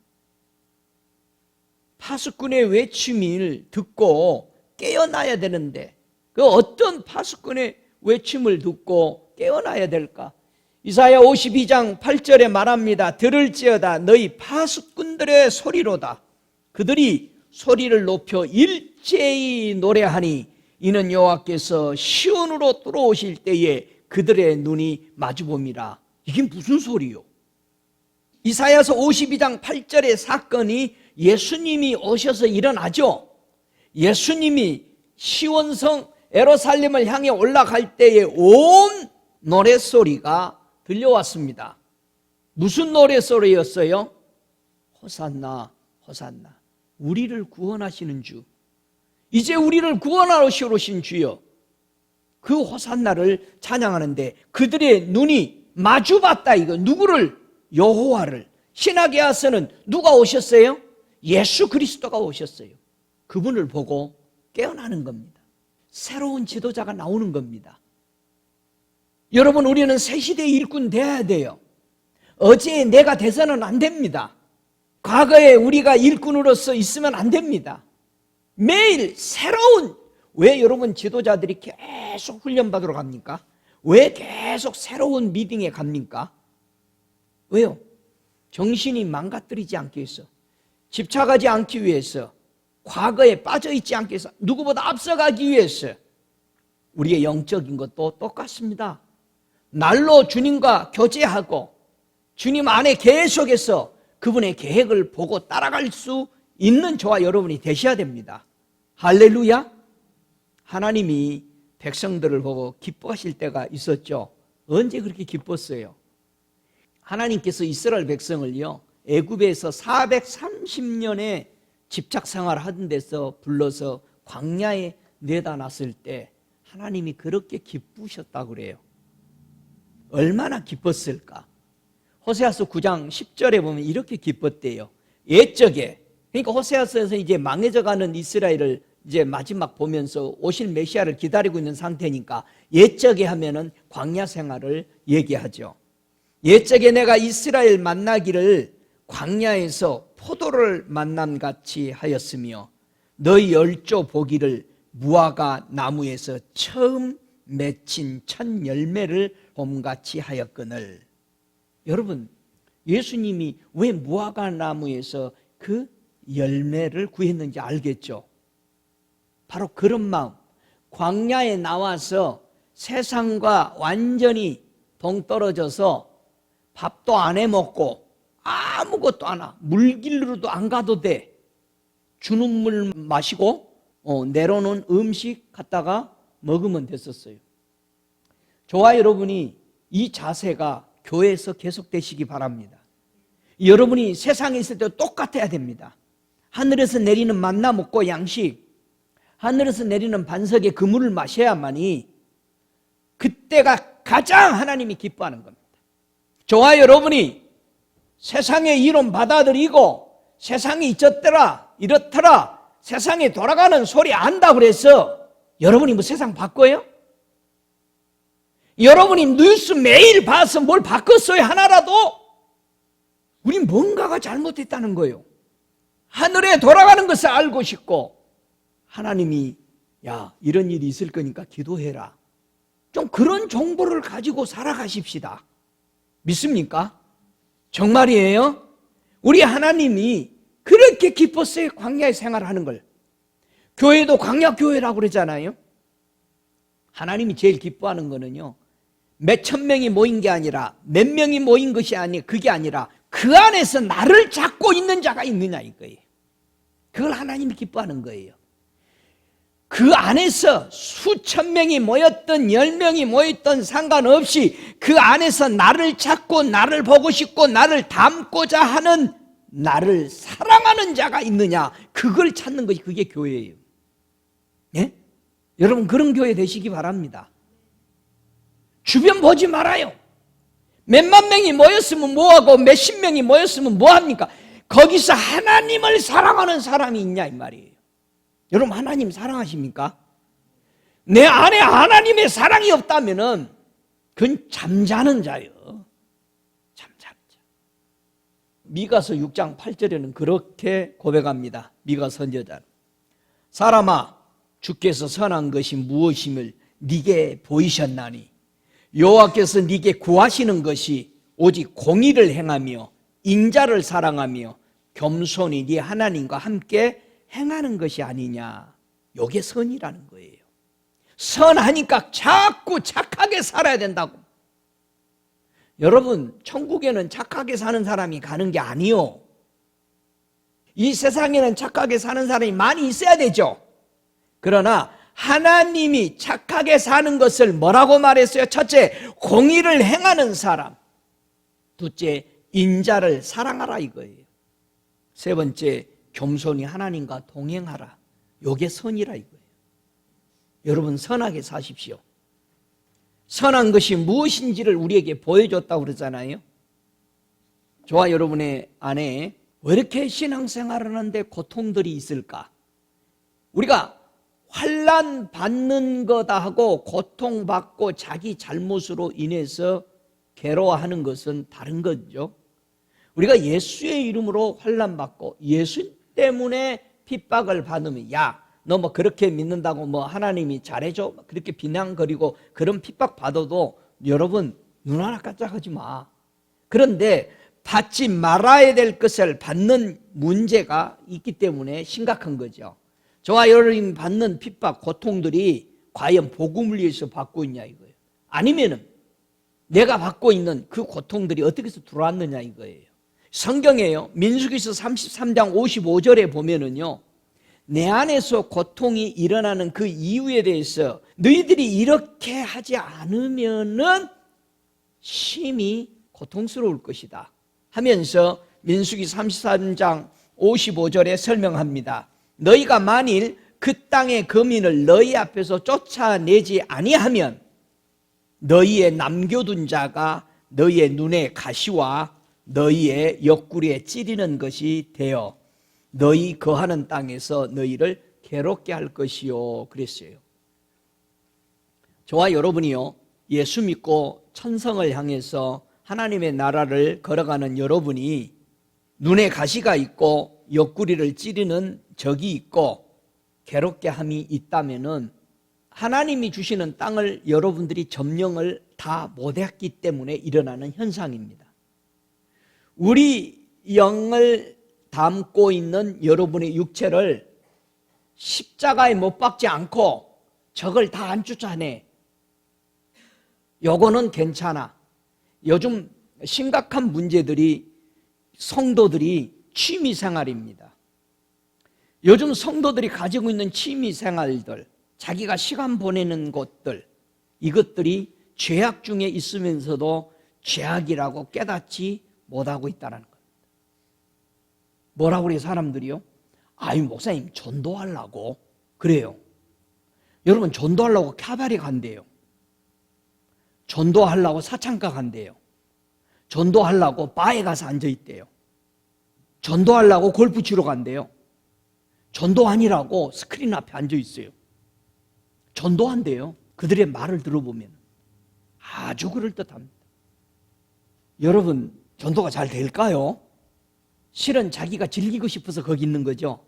파수꾼의 외침을 듣고 깨어나야 되는데 그 어떤 파수꾼의 외침을 듣고 깨어나야 될까? 이사야 52장 8절에 말합니다. 들을지어다 너희 파수꾼들의 소리로다. 그들이 소리를 높여 일제히 노래하니 이는 여호와께서 시온으로 들어오실 때에 그들의 눈이 마주봅니다. 이게 무슨 소리요? 이사야서 52장 8절의 사건이 예수님이 오셔서 일어나죠. 예수님이 시온성 예루살렘을 향해 올라갈 때에 온 노랫소리가 들려왔습니다. 무슨 노랫소리였어요? 호산나 호산나 우리를 구원하시는 주, 이제 우리를 구원하시러 오신 주여. 그 호산나를 찬양하는데 그들의 눈이 마주봤다. 이거 누구를? 여호와를. 신학에 와서는 누가 오셨어요? 예수 그리스도가 오셨어요. 그분을 보고 깨어나는 겁니다. 새로운 지도자가 나오는 겁니다. 여러분, 우리는 새 시대의 일꾼 돼야 돼요. 어제의 내가 돼서는 안 됩니다. 과거에 우리가 일꾼으로서 있으면 안 됩니다. 매일 새로운, 왜 여러분 지도자들이 계속 훈련받으러 갑니까? 왜 계속 새로운 미팅에 갑니까? 왜요? 정신이 망가뜨리지 않기 위해서, 집착하지 않기 위해서, 과거에 빠져있지 않기 위해서, 누구보다 앞서가기 위해서. 우리의 영적인 것도 똑같습니다. 날로 주님과 교제하고 주님 안에 계속해서 그분의 계획을 보고 따라갈 수 있는 저와 여러분이 되셔야 됩니다. 할렐루야. 하나님이 백성들을 보고 기뻐하실 때가 있었죠. 언제 그렇게 기뻤어요? 하나님께서 이스라엘 백성을요, 애굽에서 430년의 집착 생활하던 데서 불러서 광야에 내다 놨을 때 하나님이 그렇게 기쁘셨다고 그래요. 얼마나 기뻤을까? 호세아서 9장 10절에 보면 이렇게 기뻤대요. 옛적에, 그러니까 호세아서에서 이제 망해져가는 이스라엘을 이제 마지막 보면서 오실 메시아를 기다리고 있는 상태니까 옛적에 하면은 광야 생활을 얘기하죠. 옛적에 내가 이스라엘 만나기를 광야에서 포도를 만남같이 하였으며 너희 열조 보기를 무화과 나무에서 처음 맺힌 첫 열매를 봄같이 하였거늘. 여러분, 예수님이 왜 무화과 나무에서 그 열매를 구했는지 알겠죠? 바로 그런 마음, 광야에 나와서 세상과 완전히 동떨어져서 밥도 안 해먹고 아무것도 안 하, 물길로도 안 가도 돼, 주는 물 마시고 내려놓은 음식 갖다가 먹으면 됐었어요. 저와 여러분이 이 자세가 교회에서 계속되시기 바랍니다. 여러분이 세상에 있을 때 똑같아야 됩니다. 하늘에서 내리는 만나 먹고 양식, 하늘에서 내리는 반석의 그물을 마셔야만이 그때가 가장 하나님이 기뻐하는 겁니다. 저와 여러분이 세상의 이론 받아들이고 세상이 이렇더라 세상에 돌아가는 소리 안다 그래서 여러분이 뭐 세상 바꿔요? 여러분이 뉴스 매일 봐서 뭘 바꿨어요? 하나라도? 우린 뭔가가 잘못됐다는 거예요. 하늘에 돌아가는 것을 알고 싶고 하나님이 야, 이런 일이 있을 거니까 기도해라, 좀 그런 정보를 가지고 살아가십시다. 믿습니까? 정말이에요? 우리 하나님이 그렇게 기뻤어요. 광야의 생활하는 걸. 교회도 광야교회라고 그러잖아요. 하나님이 제일 기뻐하는 거는요, 몇천 명이 모인 게 아니라 몇 명이 모인 것이 아니, 그게 아니라 그 안에서 나를 잡고 있는 자가 있느냐 이거예요. 그걸 하나님이 기뻐하는 거예요. 그 안에서 수천 명이 모였던 10명이 모였던 상관없이 그 안에서 나를 찾고 나를 보고 싶고 나를 닮고자 하는, 나를 사랑하는 자가 있느냐, 그걸 찾는 것이 그게 교회예요. 예? 여러분 그런 교회 되시기 바랍니다. 주변 보지 말아요. 몇만 명이 모였으면 뭐하고 몇십 명이 모였으면 뭐합니까? 거기서 하나님을 사랑하는 사람이 있냐 이 말이에요. 여러분 하나님 사랑하십니까? 내 안에 하나님의 사랑이 없다면은 그건 잠자는 자예요. 잠자는 자. 미가서 6장 8절에는 그렇게 고백합니다. 미가 선지자는 사람아, 주께서 선한 것이 무엇임을 네게 보이셨나니 여호와께서 네게 구하시는 것이 오직 공의를 행하며 인자를 사랑하며 겸손히 네 하나님과 함께 행하는 것이 아니냐. 이게 선이라는 거예요. 선하니까 자꾸 착하게 살아야 된다고. 여러분 천국에는 착하게 사는 사람이 가는 게 아니요, 이 세상에는 착하게 사는 사람이 많이 있어야 되죠. 그러나 하나님이 착하게 사는 것을 뭐라고 말했어요? 첫째, 공의를 행하는 사람. 둘째, 인자를 사랑하라 이거예요. 세 번째, 겸손히 하나님과 동행하라. 이게 선이라 이거예요. 여러분 선하게 사십시오. 선한 것이 무엇인지를 우리에게 보여줬다고 그러잖아요. 저와 여러분의 안에 왜 이렇게 신앙생활을 하는데 고통들이 있을까? 우리가 환난 받는 거다 하고 고통받고 자기 잘못으로 인해서 괴로워하는 것은 다른 거죠. 우리가 예수의 이름으로 환난 받고 예수 때문에 핍박을 받으면 야, 너 뭐 그렇게 믿는다고 뭐 하나님이 잘해줘? 그렇게 비난거리고 그런 핍박 받아도 여러분 눈 하나 깜짝하지 마. 그런데 받지 말아야 될 것을 받는 문제가 있기 때문에 심각한 거죠. 저와 여러분이 받는 핍박, 고통들이 과연 복음을 위해서 받고 있냐 이거예요. 아니면은 내가 받고 있는 그 고통들이 어떻게 해서 들어왔느냐 이거예요. 성경에요, 민수기서 33장 55절에 보면은요, 내 안에서 고통이 일어나는 그 이유에 대해서 너희들이 이렇게 하지 않으면은 심히 고통스러울 것이다 하면서 민수기 33장 55절에 설명합니다. 너희가 만일 그 땅의 거민을 너희 앞에서 쫓아내지 아니하면 너희의 남겨둔 자가 너희의 눈에 가시와 너희의 옆구리에 찌르는 것이 되어 너희 거하는 땅에서 너희를 괴롭게 할 것이요 그랬어요. 저와 여러분이요, 예수 믿고 천성을 향해서 하나님의 나라를 걸어가는 여러분이 눈에 가시가 있고 옆구리를 찌르는 적이 있고 괴롭게 함이 있다면은 하나님이 주시는 땅을 여러분들이 점령을 다 못했기 때문에 일어나는 현상입니다. 우리 영을 담고 있는 여러분의 육체를 십자가에 못 박지 않고 적을 다 안 쫓아내. 요거는 괜찮아. 요즘 심각한 문제들이 성도들이 취미생활입니다. 요즘 성도들이 가지고 있는 취미생활들, 자기가 시간 보내는 곳들, 이것들이 죄악 중에 있으면서도 죄악이라고 깨닫지 못하고 있다는 거예요. 뭐라고 그래요 사람들이요? 아유 목사님 전도하려고 그래요. 여러분 전도하려고 캬바레 간대요. 전도하려고 사창가 간대요. 전도하려고 바에 가서 앉아있대요. 전도하려고 골프 치러 간대요. 전도 아니라고 스크린 앞에 앉아있어요. 전도한대요. 그들의 말을 들어보면 아주 그럴듯합니다. 여러분 전도가 잘 될까요? 실은 자기가 즐기고 싶어서 거기 있는 거죠.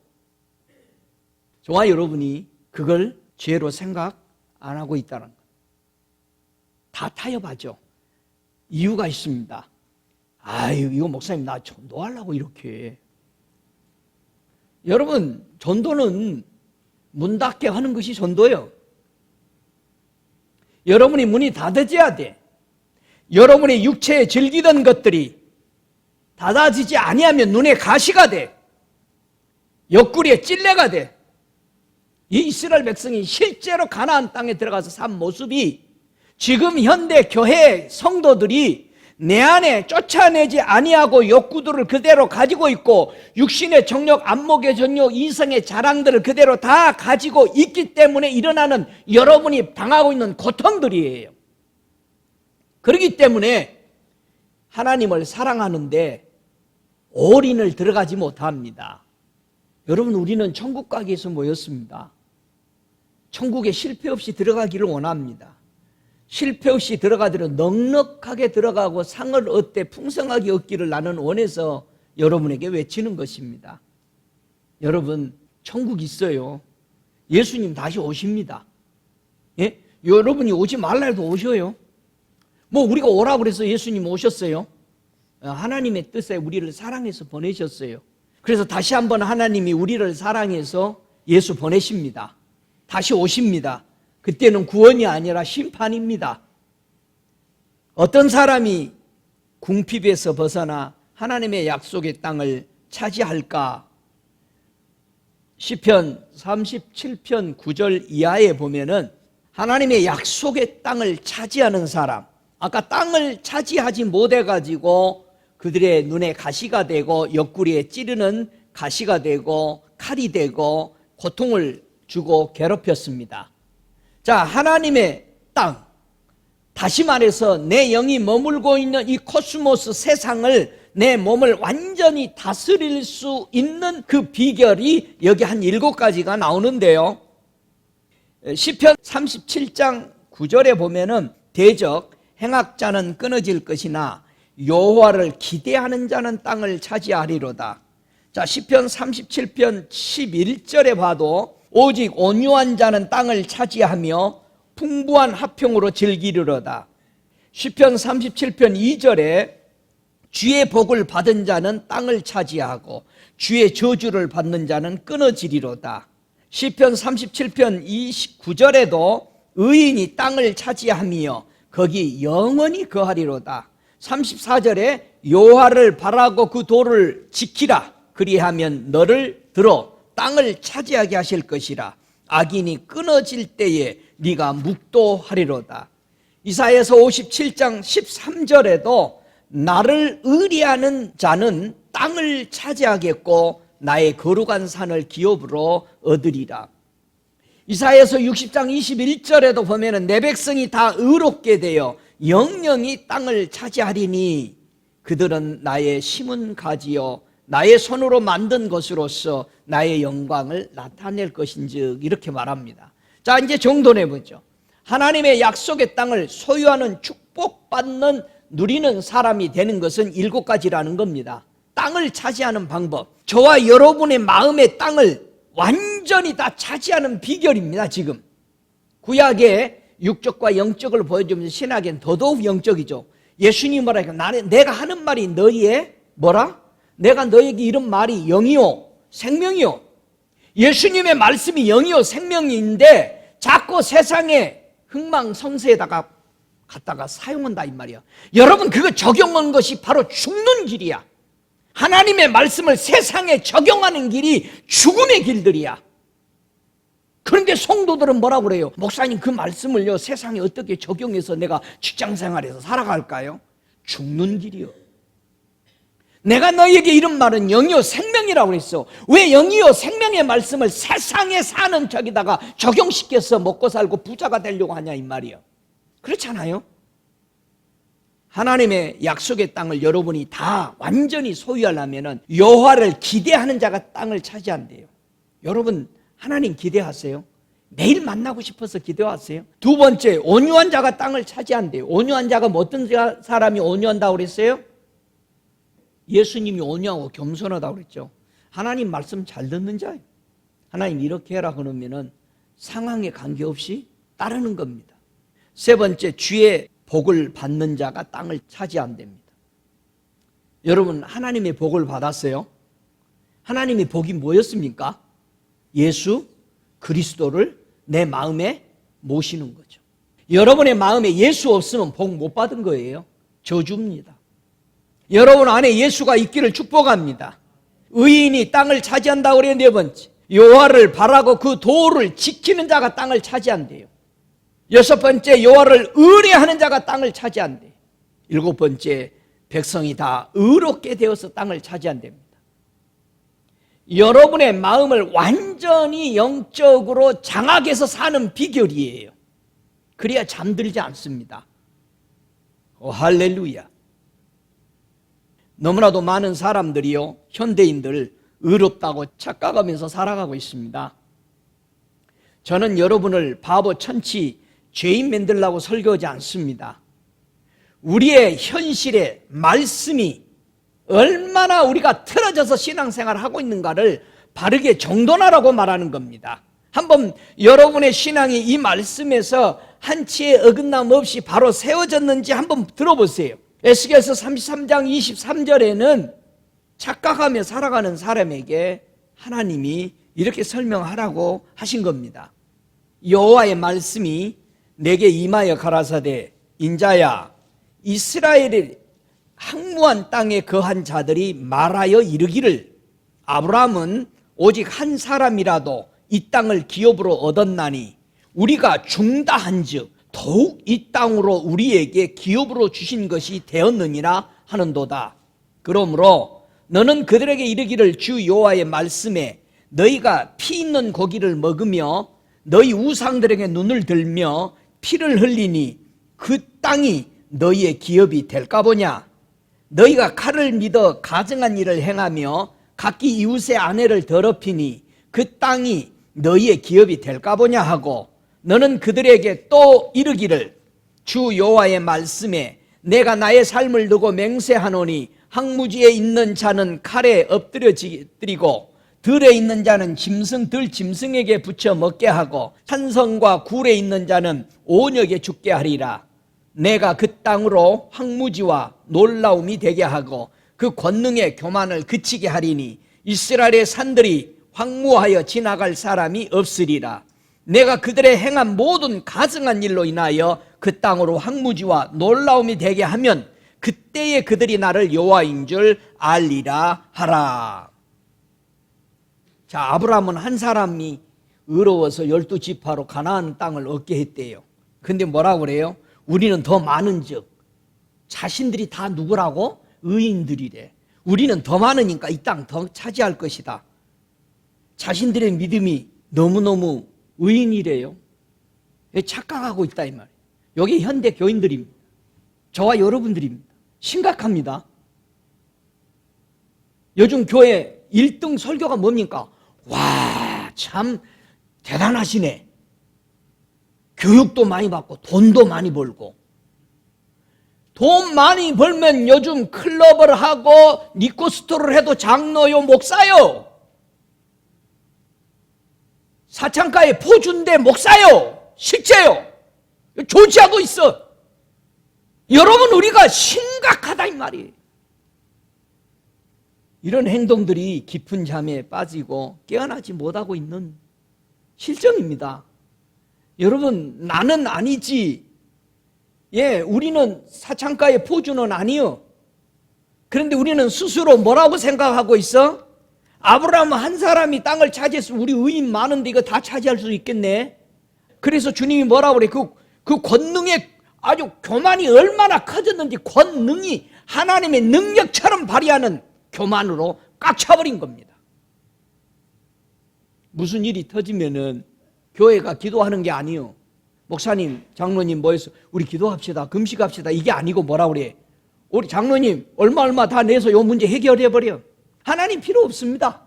저와 여러분이 그걸 죄로 생각 안 하고 있다는 것. 다 타협하죠. 이유가 있습니다. 아유 이거 목사님 나 전도하려고 이렇게. 여러분 전도는 문 닫게 하는 것이 전도예요. 여러분이 문이 닫아져야 돼. 여러분의 육체에 즐기던 것들이 닫아지지 아니하면 눈에 가시가 돼. 옆구리에 찔레가 돼. 이 이스라엘 백성이 실제로 가나안 땅에 들어가서 산 모습이 지금 현대 교회 성도들이 내 안에 쫓아내지 아니하고 욕구들을 그대로 가지고 있고 육신의 정욕, 안목의 정욕, 이성의 자랑들을 그대로 다 가지고 있기 때문에 일어나는 여러분이 당하고 있는 고통들이에요. 그렇기 때문에 하나님을 사랑하는데 올인을 들어가지 못합니다. 여러분 우리는 천국 가기 위해서 모였습니다. 천국에 실패 없이 들어가기를 원합니다. 실패 없이 들어가도록 넉넉하게 들어가고 상을 얻되 풍성하게 얻기를 나는 원해서 여러분에게 외치는 것입니다. 여러분 천국 있어요. 예수님 다시 오십니다. 예? 여러분이 오지 말라 해도 오셔요. 뭐 우리가 오라고 그래서 예수님 오셨어요. 하나님의 뜻에 우리를 사랑해서 보내셨어요. 그래서 다시 한번 하나님이 우리를 사랑해서 예수 보내십니다. 다시 오십니다. 그때는 구원이 아니라 심판입니다. 어떤 사람이 궁핍에서 벗어나 하나님의 약속의 땅을 차지할까? 시편 37편 9절 이하에 보면은 하나님의 약속의 땅을 차지하는 사람, 아까 땅을 차지하지 못해가지고 그들의 눈에 가시가 되고 옆구리에 찌르는 가시가 되고 칼이 되고 고통을 주고 괴롭혔습니다. 자, 하나님의 땅, 다시 말해서 내 영이 머물고 있는 이 코스모스 세상을 내 몸을 완전히 다스릴 수 있는 그 비결이 여기 한 7가지가 나오는데요. 시편 37장 9절에 보면은 대적 행악자는 끊어질 것이나 여호와를 기대하는 자는 땅을 차지하리로다. 자, 시편 37편 11절에 봐도 오직 온유한 자는 땅을 차지하며 풍부한 화평으로 즐기리로다. 시편 37편 2절에 주의 복을 받은 자는 땅을 차지하고 주의 저주를 받는 자는 끊어지리로다. 시편 37편 29절에도 의인이 땅을 차지하며 거기 영원히 거하리로다. 34절에 여호와를 바라고 그 도를 지키라. 그리하면 너를 들어 땅을 차지하게 하실 것이라. 악인이 끊어질 때에 네가 묵도하리로다. 이사야서 57장 13절에도 나를 의리하는 자는 땅을 차지하겠고 나의 거룩한 산을 기업으로 얻으리라. 이사야서 60장 21절에도 보면은 내 백성이 다 의롭게 되어 영영이 땅을 차지하리니 그들은 나의 심은 가지요 나의 손으로 만든 것으로서 나의 영광을 나타낼 것인즉 이렇게 말합니다. 자, 이제 정돈해보죠. 하나님의 약속의 땅을 소유하는 축복받는 누리는 사람이 되는 것은 7가지라는 겁니다. 땅을 차지하는 방법, 저와 여러분의 마음의 땅을 완전히 다 차지하는 비결입니다. 지금 구약의 육적과 영적을 보여주면서 신약엔 더더욱 영적이죠. 예수님이 뭐라 나는 내가 하는 말이 너희의 뭐라? 내가 너에게 이런 말이 영이요 생명이요. 예수님의 말씀이 영이요 생명인데 자꾸 세상의 흥망성쇠에다가 갖다가 사용한다 이 말이야. 여러분, 그거 적용한 것이 바로 죽는 길이야. 하나님의 말씀을 세상에 적용하는 길이 죽음의 길들이야. 그런데 성도들은 뭐라고 그래요? 목사님, 그 말씀을요 세상에 어떻게 적용해서 내가 직장생활에서 살아갈까요? 죽는 길이요. 내가 너희에게 이런 말은 영이요 생명이라고 그랬어. 왜 영이요 생명의 말씀을 세상에 사는 척에다가 적용시켜서 먹고 살고 부자가 되려고 하냐 이 말이요. 그렇잖아요. 하나님의 약속의 땅을 여러분이 다 완전히 소유하려면 여호와를 기대하는 자가 땅을 차지한대요. 여러분, 하나님 기대하세요? 매일 만나고 싶어서 기대하세요? 두 번째, 온유한 자가 땅을 차지한대요. 온유한 자가 어떤 사람이 온유한다고 그랬어요? 예수님이 온유하고 겸손하다고 그랬죠. 하나님 말씀 잘 듣는 자예요. 하나님 이렇게 해라 그러면은 상황에 관계없이 따르는 겁니다. 세 번째, 주의 복을 받는 자가 땅을 차지한답니다. 여러분, 하나님의 복을 받았어요? 하나님의 복이 뭐였습니까? 예수 그리스도를 내 마음에 모시는 거죠. 여러분의 마음에 예수 없으면 복 못 받은 거예요. 저주입니다. 여러분 안에 예수가 있기를 축복합니다. 의인이 땅을 차지한다고 그래요. 네 번째, 여호와를 바라고 그 도를 지키는 자가 땅을 차지한대요. 여섯 번째, 여호와를 의뢰하는 자가 땅을 차지한대요. 일곱 번째, 백성이 다 의롭게 되어서 땅을 차지한답니다. 여러분의 마음을 완전히 영적으로 장악해서 사는 비결이에요. 그래야 잠들지 않습니다. 오, 할렐루야. 너무나도 많은 사람들이요, 현대인들 의롭다고 착각하면서 살아가고 있습니다. 저는 여러분을 바보 천치 죄인 만들려고 설교하지 않습니다. 우리의 현실의 말씀이 얼마나 우리가 틀어져서 신앙생활을 하고 있는가를 바르게 정돈하라고 말하는 겁니다. 한번 여러분의 신앙이 이 말씀에서 한치의 어긋남 없이 바로 세워졌는지 한번 들어보세요. 에스겔서 33장 23절에는 착각하며 살아가는 사람에게 하나님이 이렇게 설명하라고 하신 겁니다. 여호와의 말씀이 내게 임하여 가라사대, 인자야, 이스라엘의 항무한 땅에 거한 자들이 말하여 이르기를, 아브라함은 오직 한 사람이라도 이 땅을 기업으로 얻었나니 우리가 죽다 한즉 더욱 이 땅으로 우리에게 기업으로 주신 것이 되었느니라 하는도다. 그러므로 너는 그들에게 이르기를, 주 여호와의 말씀에 너희가 피 있는 고기를 먹으며 너희 우상들에게 눈을 들며 피를 흘리니 그 땅이 너희의 기업이 될까 보냐. 너희가 칼을 믿어 가증한 일을 행하며 각기 이웃의 아내를 더럽히니 그 땅이 너희의 기업이 될까 보냐 하고 너는 그들에게 또 이르기를 주 여호와의 말씀에 내가 나의 삶을 두고 맹세하노니 항무지에 있는 자는 칼에 엎드려지리고 들에 있는 자는 들 짐승에게 붙여 먹게 하고 산성과 굴에 있는 자는 온역에 죽게 하리라. 내가 그 땅으로 황무지와 놀라움이 되게 하고 그 권능의 교만을 그치게 하리니 이스라엘의 산들이 황무하여 지나갈 사람이 없으리라. 내가 그들의 행한 모든 가증한 일로 인하여 그 땅으로 황무지와 놀라움이 되게 하면 그때에 그들이 나를 여호와인 줄 알리라 하라. 자, 아브라함은 한 사람이 의로워서 12지파로 가나안 땅을 얻게 했대요. 근데 뭐라고 그래요? 우리는 더 많은즉 자신들이 다 누구라고? 의인들이래. 우리는 더 많으니까 이 땅 더 차지할 것이다. 자신들의 믿음이 너무너무 의인이래요. 착각하고 있다 이 말이에요. 여기 현대 교인들입니다. 저와 여러분들입니다. 심각합니다. 요즘 교회 1등 설교가 뭡니까? 와, 참 대단하시네. 교육도 많이 받고 돈도 많이 벌고. 돈 많이 벌면 요즘 클럽을 하고 리코스토를 해도 장로요 목사요. 사창가에 포준대 목사요. 실제요. 조지하고 있어. 여러분, 우리가 심각하다 이 말이에요. 이런 행동들이 깊은 잠에 빠지고 깨어나지 못하고 있는 실정입니다. 여러분, 나는 아니지. 예, 우리는 사창가의 포주는 아니요. 그런데 우리는 스스로 뭐라고 생각하고 있어? 아브라함 한 사람이 땅을 차지했으면 우리 의인 많은데 이거 다 차지할 수 있겠네. 그래서 주님이 뭐라고 그래? 그 권능의 아주 교만이 얼마나 커졌는지 권능이 하나님의 능력처럼 발휘하는 교만으로 꽉 차버린 겁니다. 무슨 일이 터지면은 교회가 기도하는 게 아니요. 목사님, 장로님 뭐해서 우리 기도합시다. 금식합시다. 이게 아니고 뭐라 그래? 우리 장로님 얼마 다 내서 이 문제 해결해버려. 하나님 필요 없습니다.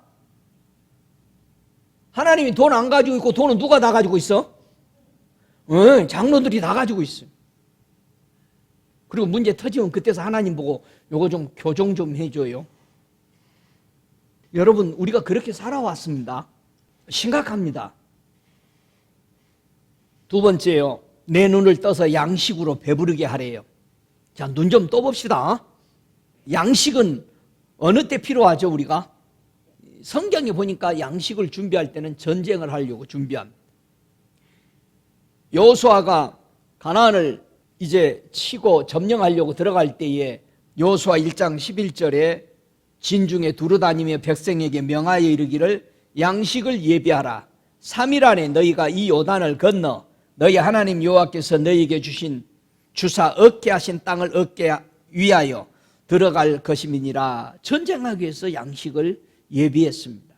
하나님이 돈 안 가지고 있고 돈은 누가 다 가지고 있어? 장로들이 다 가지고 있어. 그리고 문제 터지면 그때서 하나님 보고 요거 좀 교정 좀 해줘요. 여러분, 우리가 그렇게 살아왔습니다. 심각합니다. 두 번째요, 내 눈을 떠서 양식으로 배부르게 하래요. 자, 눈 좀 떠봅시다. 양식은 어느 때 필요하죠, 우리가? 성경에 보니까 양식을 준비할 때는 전쟁을 하려고 준비합니다. 여호수아가 가나안을 이제 치고 점령하려고 들어갈 때에 여호수아 1장 11절에 진중에 두루다니며 백성에게 명하여 이르기를 양식을 예비하라. 3일 안에 너희가 이 요단을 건너 너희 하나님 여호와께서 너희에게 주사 얻게 하신 땅을 얻게 위하여 들어갈 것임이니라. 전쟁하기 위해서 양식을 예비했습니다.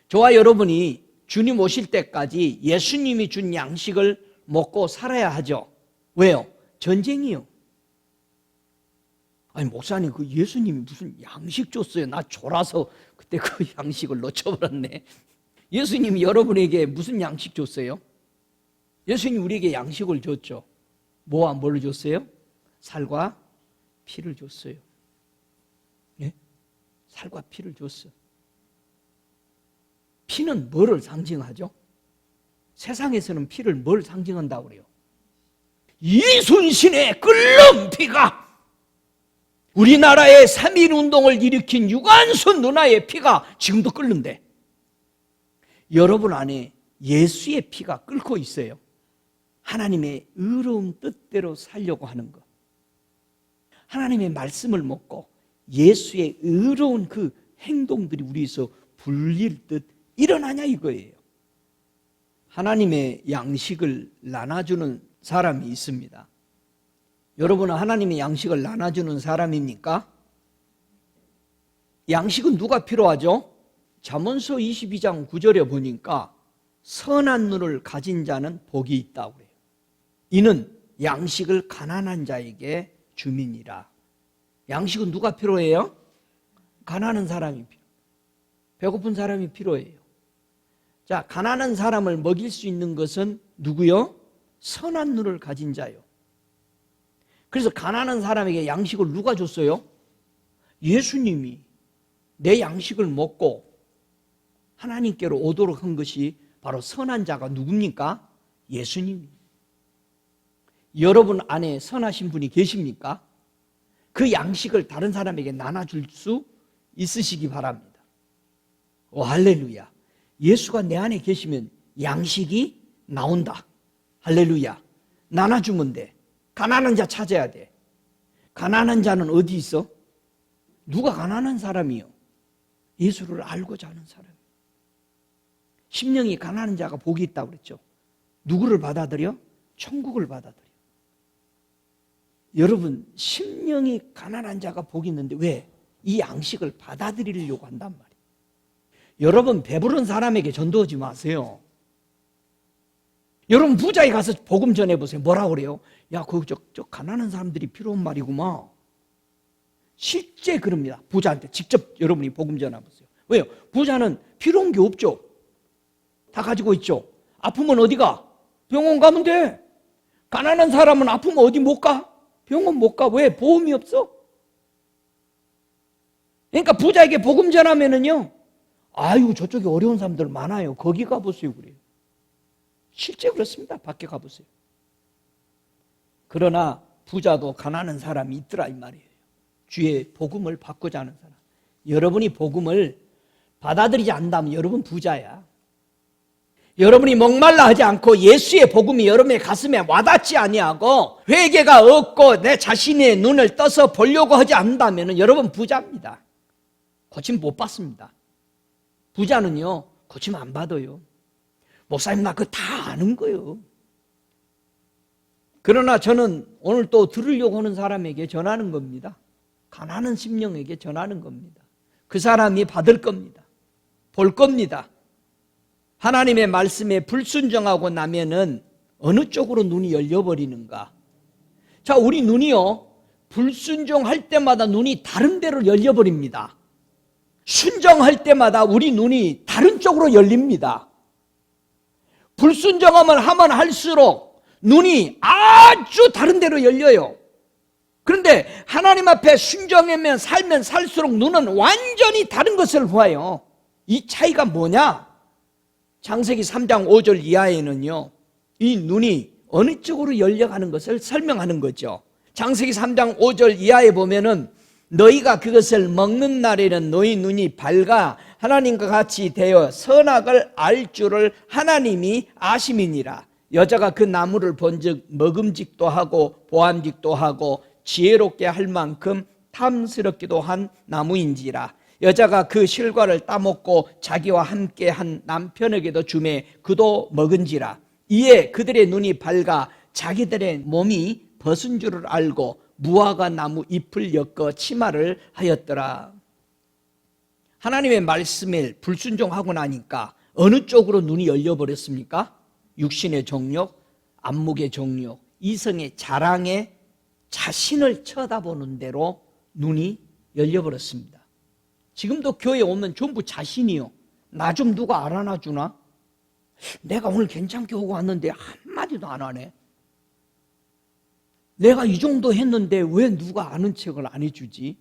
저와 여러분이 주님 오실 때까지 예수님이 준 양식을 먹고 살아야 하죠. 왜요? 전쟁이요. 아니, 목사님, 그 예수님이 무슨 양식 줬어요? 나 졸아서 그때 그 양식을 놓쳐버렸네. 예수님이 여러분에게 무슨 양식 줬어요? 예수님이 우리에게 양식을 줬죠. 뭐와 뭘 줬어요? 살과 피를 줬어요. 예? 살과 피를 줬어. 피는 뭐를 상징하죠? 세상에서는 피를 뭘 상징한다고 그래요? 이순신의 끓는 피가, 우리나라의 3.1운동을 일으킨 유관순 누나의 피가 지금도 끓는데, 여러분 안에 예수의 피가 끓고 있어요. 하나님의 의로운 뜻대로 살려고 하는 것, 하나님의 말씀을 먹고 예수의 의로운 그 행동들이 우리에서 불릴 듯 일어나냐 이거예요. 하나님의 양식을 나눠주는 사람이 있습니다. 여러분은 하나님의 양식을 나눠주는 사람입니까? 양식은 누가 필요하죠? 잠언서 22장 9절에 보니까 선한 눈을 가진 자는 복이 있다고 해요. 이는 양식을 가난한 자에게 주민이라. 양식은 누가 필요해요? 가난한 사람이 필요해요. 배고픈 사람이 필요해요. 자, 가난한 사람을 먹일 수 있는 것은 누구요? 선한 눈을 가진 자요. 그래서 가난한 사람에게 양식을 누가 줬어요? 예수님이 내 양식을 먹고 하나님께로 오도록 한 것이 바로 선한 자가 누굽니까? 예수님입니다. 여러분 안에 선하신 분이 계십니까? 그 양식을 다른 사람에게 나눠줄 수 있으시기 바랍니다. 오, 할렐루야. 예수가 내 안에 계시면 양식이 나온다. 할렐루야. 나눠주면 돼. 가난한 자 찾아야 돼. 가난한 자는 어디 있어? 누가 가난한 사람이요? 예수를 알고자 하는 사람. 심령이 가난한 자가 복이 있다고 그랬죠. 누구를 받아들여? 천국을 받아들여. 여러분, 심령이 가난한 자가 복이 있는데 왜? 이 양식을 받아들이려고 한단 말이에요. 여러분, 배부른 사람에게 전도하지 마세요. 여러분, 부자에 가서 복음 전해보세요. 뭐라고 그래요? 야, 저 가난한 사람들이 필요한 말이구만. 실제 그럽니다. 부자한테 직접 여러분이 복음 전해보세요. 왜요? 부자는 필요한 게 없죠. 다 가지고 있죠. 아프면 어디 가? 병원 가면 돼. 가난한 사람은 아프면 어디 못 가? 병원 못 가. 왜? 보험이 없어. 그러니까 부자에게 복음 전하면은요, 아유, 저쪽에 어려운 사람들 많아요. 거기 가보세요. 그래요. 실제 그렇습니다. 밖에 가보세요. 그러나 부자도 가난한 사람이 있더라 이 말이에요. 주의 복음을 받고자 하는 사람. 여러분이 복음을 받아들이지 않는다면 여러분 부자야. 여러분이 목말라 하지 않고 예수의 복음이 여러분의 가슴에 와닿지 아니하고 회개가 없고 내 자신의 눈을 떠서 보려고 하지 않는다면 여러분 부자입니다. 고침 못 받습니다. 부자는요, 고침 안 받아요. 목사님, 나 그거 다 아는 거예요. 그러나 저는 오늘 또 들으려고 하는 사람에게 전하는 겁니다. 가난한 심령에게 전하는 겁니다. 그 사람이 받을 겁니다. 볼 겁니다. 하나님의 말씀에 불순종하고 나면은 어느 쪽으로 눈이 열려버리는가? 자, 우리 눈이요, 불순종할 때마다 눈이 다른 데로 열려버립니다. 순종할 때마다 우리 눈이 다른 쪽으로 열립니다. 불순종하면 하면 할수록 눈이 아주 다른 데로 열려요. 그런데 하나님 앞에 순종하면 살면 살수록 눈은 완전히 다른 것을 보아요. 이 차이가 뭐냐? 창세기 3장 5절 이하에는요, 이 눈이 어느 쪽으로 열려가는 것을 설명하는 거죠. 창세기 3장 5절 이하에 보면은 너희가 그것을 먹는 날에는 너희 눈이 밝아 하나님과 같이 되어 선악을 알 줄을 하나님이 아심이니라. 여자가 그 나무를 본즉 먹음직도 하고 보암직도 하고 지혜롭게 할 만큼 탐스럽기도 한 나무인지라. 여자가 그 실과를 따먹고 자기와 함께 한 남편에게도 주매 그도 먹은지라. 이에 그들의 눈이 밝아 자기들의 몸이 벗은 줄을 알고 무화과 나무 잎을 엮어 치마를 하였더라. 하나님의 말씀에 불순종하고 나니까 어느 쪽으로 눈이 열려버렸습니까? 육신의 정욕, 안목의 정욕, 이성의 자랑에 자신을 쳐다보는 대로 눈이 열려버렸습니다. 지금도 교회에 오면 전부 자신이요. 나 좀 누가 알아나 주나? 내가 오늘 괜찮게 오고 왔는데 한마디도 안 하네. 내가 이 정도 했는데 왜 누가 아는 척을 안 해주지?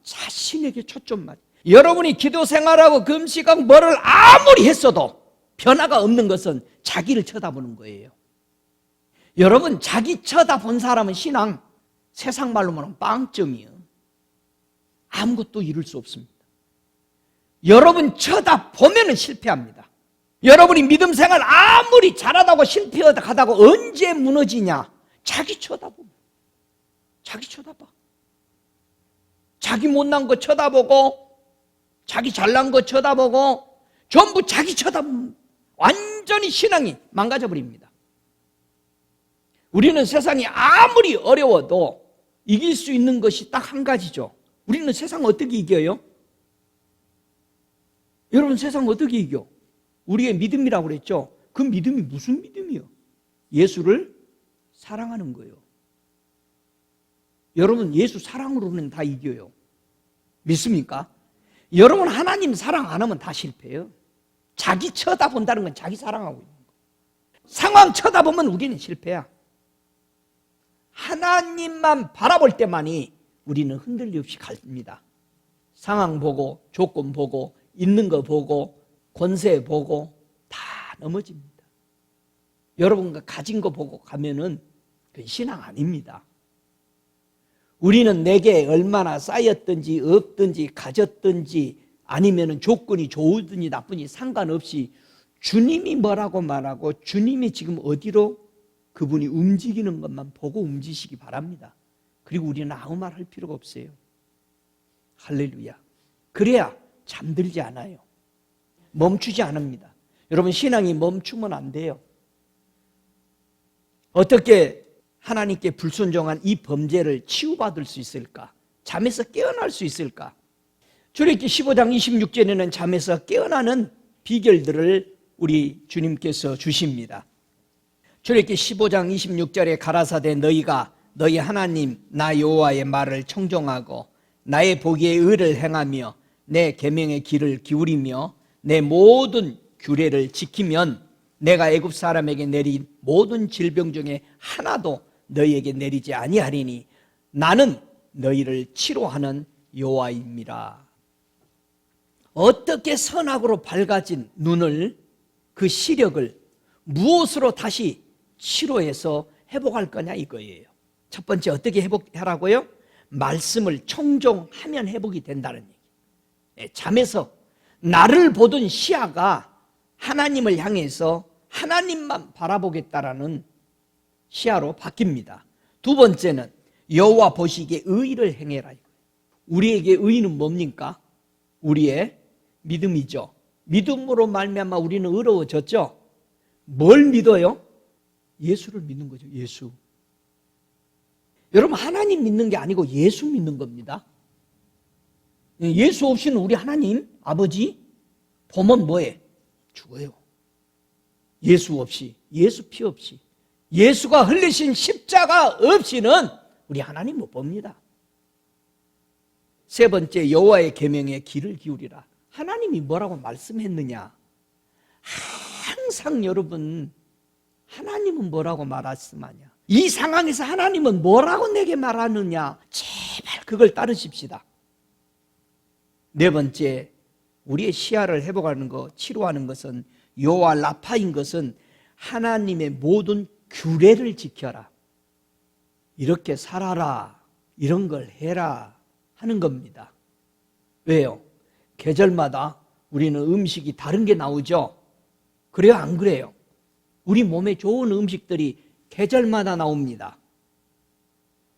자신에게 초점 맞. 여러분이 기도 생활하고 금식하고 뭐를 아무리 했어도 변화가 없는 것은 자기를 쳐다보는 거예요. 여러분, 자기 쳐다본 사람은 신앙, 세상 말로 말하면 빵점이에요. 아무것도 이룰 수 없습니다. 여러분 쳐다보면 실패합니다. 여러분이 믿음 생활 아무리 잘하다고 실패하다가 언제 무너지냐? 자기 쳐다보면. 자기 쳐다봐. 자기 못난 거 쳐다보고 자기 잘난 거 쳐다보고 전부 자기 쳐다보면 완전히 신앙이 망가져버립니다. 우리는 세상이 아무리 어려워도 이길 수 있는 것이 딱 한 가지죠. 우리는 세상 어떻게 이겨요? 여러분, 세상 어떻게 이겨? 우리의 믿음이라고 그랬죠. 그 믿음이 무슨 믿음이요? 예수를 사랑하는 거예요. 여러분 예수 사랑으로는 다 이겨요. 믿습니까? 여러분 하나님 사랑 안 하면 다 실패해요. 자기 쳐다본다는 건 자기 사랑하고 있는 거예요. 상황 쳐다보면 우리는 실패야. 하나님만 바라볼 때만이 우리는 흔들림 없이 갑니다. 상황 보고 조건 보고 있는 거 보고 권세 보고 다 넘어집니다. 여러분가 가진 거 보고 가면은 그건 신앙 아닙니다. 우리는 내게 얼마나 쌓였든지 없든지 가졌든지 아니면은 조건이 좋으든지 나쁘니 상관없이 주님이 뭐라고 말하고 주님이 지금 어디로 그분이 움직이는 것만 보고 움직이시기 바랍니다. 그리고 우리는 아무 말 할 필요가 없어요. 할렐루야. 그래야 잠들지 않아요. 멈추지 않습니다. 여러분 신앙이 멈추면 안 돼요. 어떻게 하나님께 불순종한 이 범죄를 치유받을 수 있을까? 잠에서 깨어날 수 있을까? 출애굽기 15장 26절에는 잠에서 깨어나는 비결들을 우리 주님께서 주십니다. 출애굽기 15장 26절에 가라사대 너희가 너희 하나님 나 여호와의 말을 청종하고 나의 보기에 의를 행하며 내 계명의 귀를 기울이며 내 모든 규례를 지키면 내가 애굽 사람에게 내린 모든 질병 중에 하나도 너희에게 내리지 아니하리니 나는 너희를 치료하는 여호와임이라. 어떻게 선악으로 밝아진 눈을 그 시력을 무엇으로 다시 치료해서 회복할 거냐 이거예요. 첫 번째 어떻게 회복하라고요? 말씀을 청종하면 회복이 된다는 얘기. 잠에서 나를 보던 시야가 하나님을 향해서 하나님만 바라보겠다라는 시야로 바뀝니다. 두 번째는 여호와 보시기에 의를 행해라. 우리에게 의는 뭡니까? 우리의 믿음이죠. 믿음으로 말미암아 우리는 의로워졌죠. 뭘 믿어요? 예수를 믿는 거죠. 예수. 여러분 하나님 믿는 게 아니고 예수 믿는 겁니다. 예수 없이는 우리 하나님 아버지 보면 뭐해? 죽어요. 예수 없이, 예수 피 없이, 예수가 흘리신 십자가 없이는 우리 하나님 못 봅니다. 세 번째 여호와의 계명에 귀를 기울이라. 하나님이 뭐라고 말씀했느냐? 항상 여러분 하나님은 뭐라고 말씀하냐? 이 상황에서 하나님은 뭐라고 내게 말하느냐? 제발 그걸 따르십시다. 네 번째 우리의 시야를 회복하는 것, 치료하는 것은 여호와 라파인 것은 하나님의 모든 규례를 지켜라. 이렇게 살아라. 이런 걸 해라 하는 겁니다. 왜요? 계절마다 우리는 음식이 다른 게 나오죠. 그래요? 안 그래요? 우리 몸에 좋은 음식들이 계절마다 나옵니다.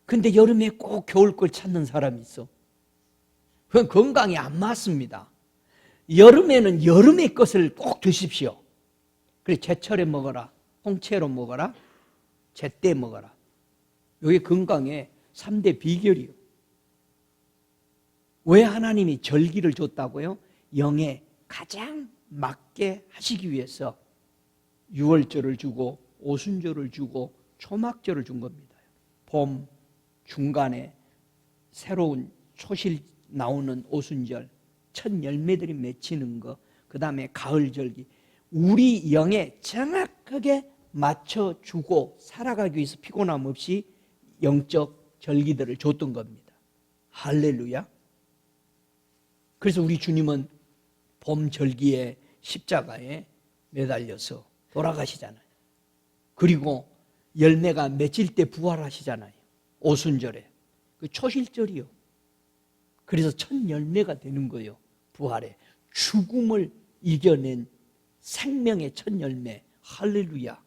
근데 여름에 꼭 겨울 걸 찾는 사람이 있어. 그건 건강에 안 맞습니다. 여름에는 여름의 것을 꼭 드십시오. 그래 제철에 먹어라. 홍채로 먹어라. 제때 먹어라. 이게 건강의 3대 비결이요. 왜 하나님이 절기를 줬다고요? 영에 가장 맞게 하시기 위해서 6월절을 주고 오순절을 주고 초막절을 준 겁니다. 봄 중간에 새로운 초실 나오는 오순절, 첫 열매들이 맺히는 거, 그 다음에 가을절기, 우리 영에 정확하게 맞춰주고 살아가기 위해서 피곤함 없이 영적 절기들을 줬던 겁니다. 할렐루야. 그래서 우리 주님은 봄 절기에 십자가에 매달려서 돌아가시잖아요. 그리고 열매가 맺힐 때 부활하시잖아요. 오순절에. 그 초실절이요. 그래서 첫 열매가 되는 거예요. 부활에. 죽음을 이겨낸 생명의 첫 열매. 할렐루야.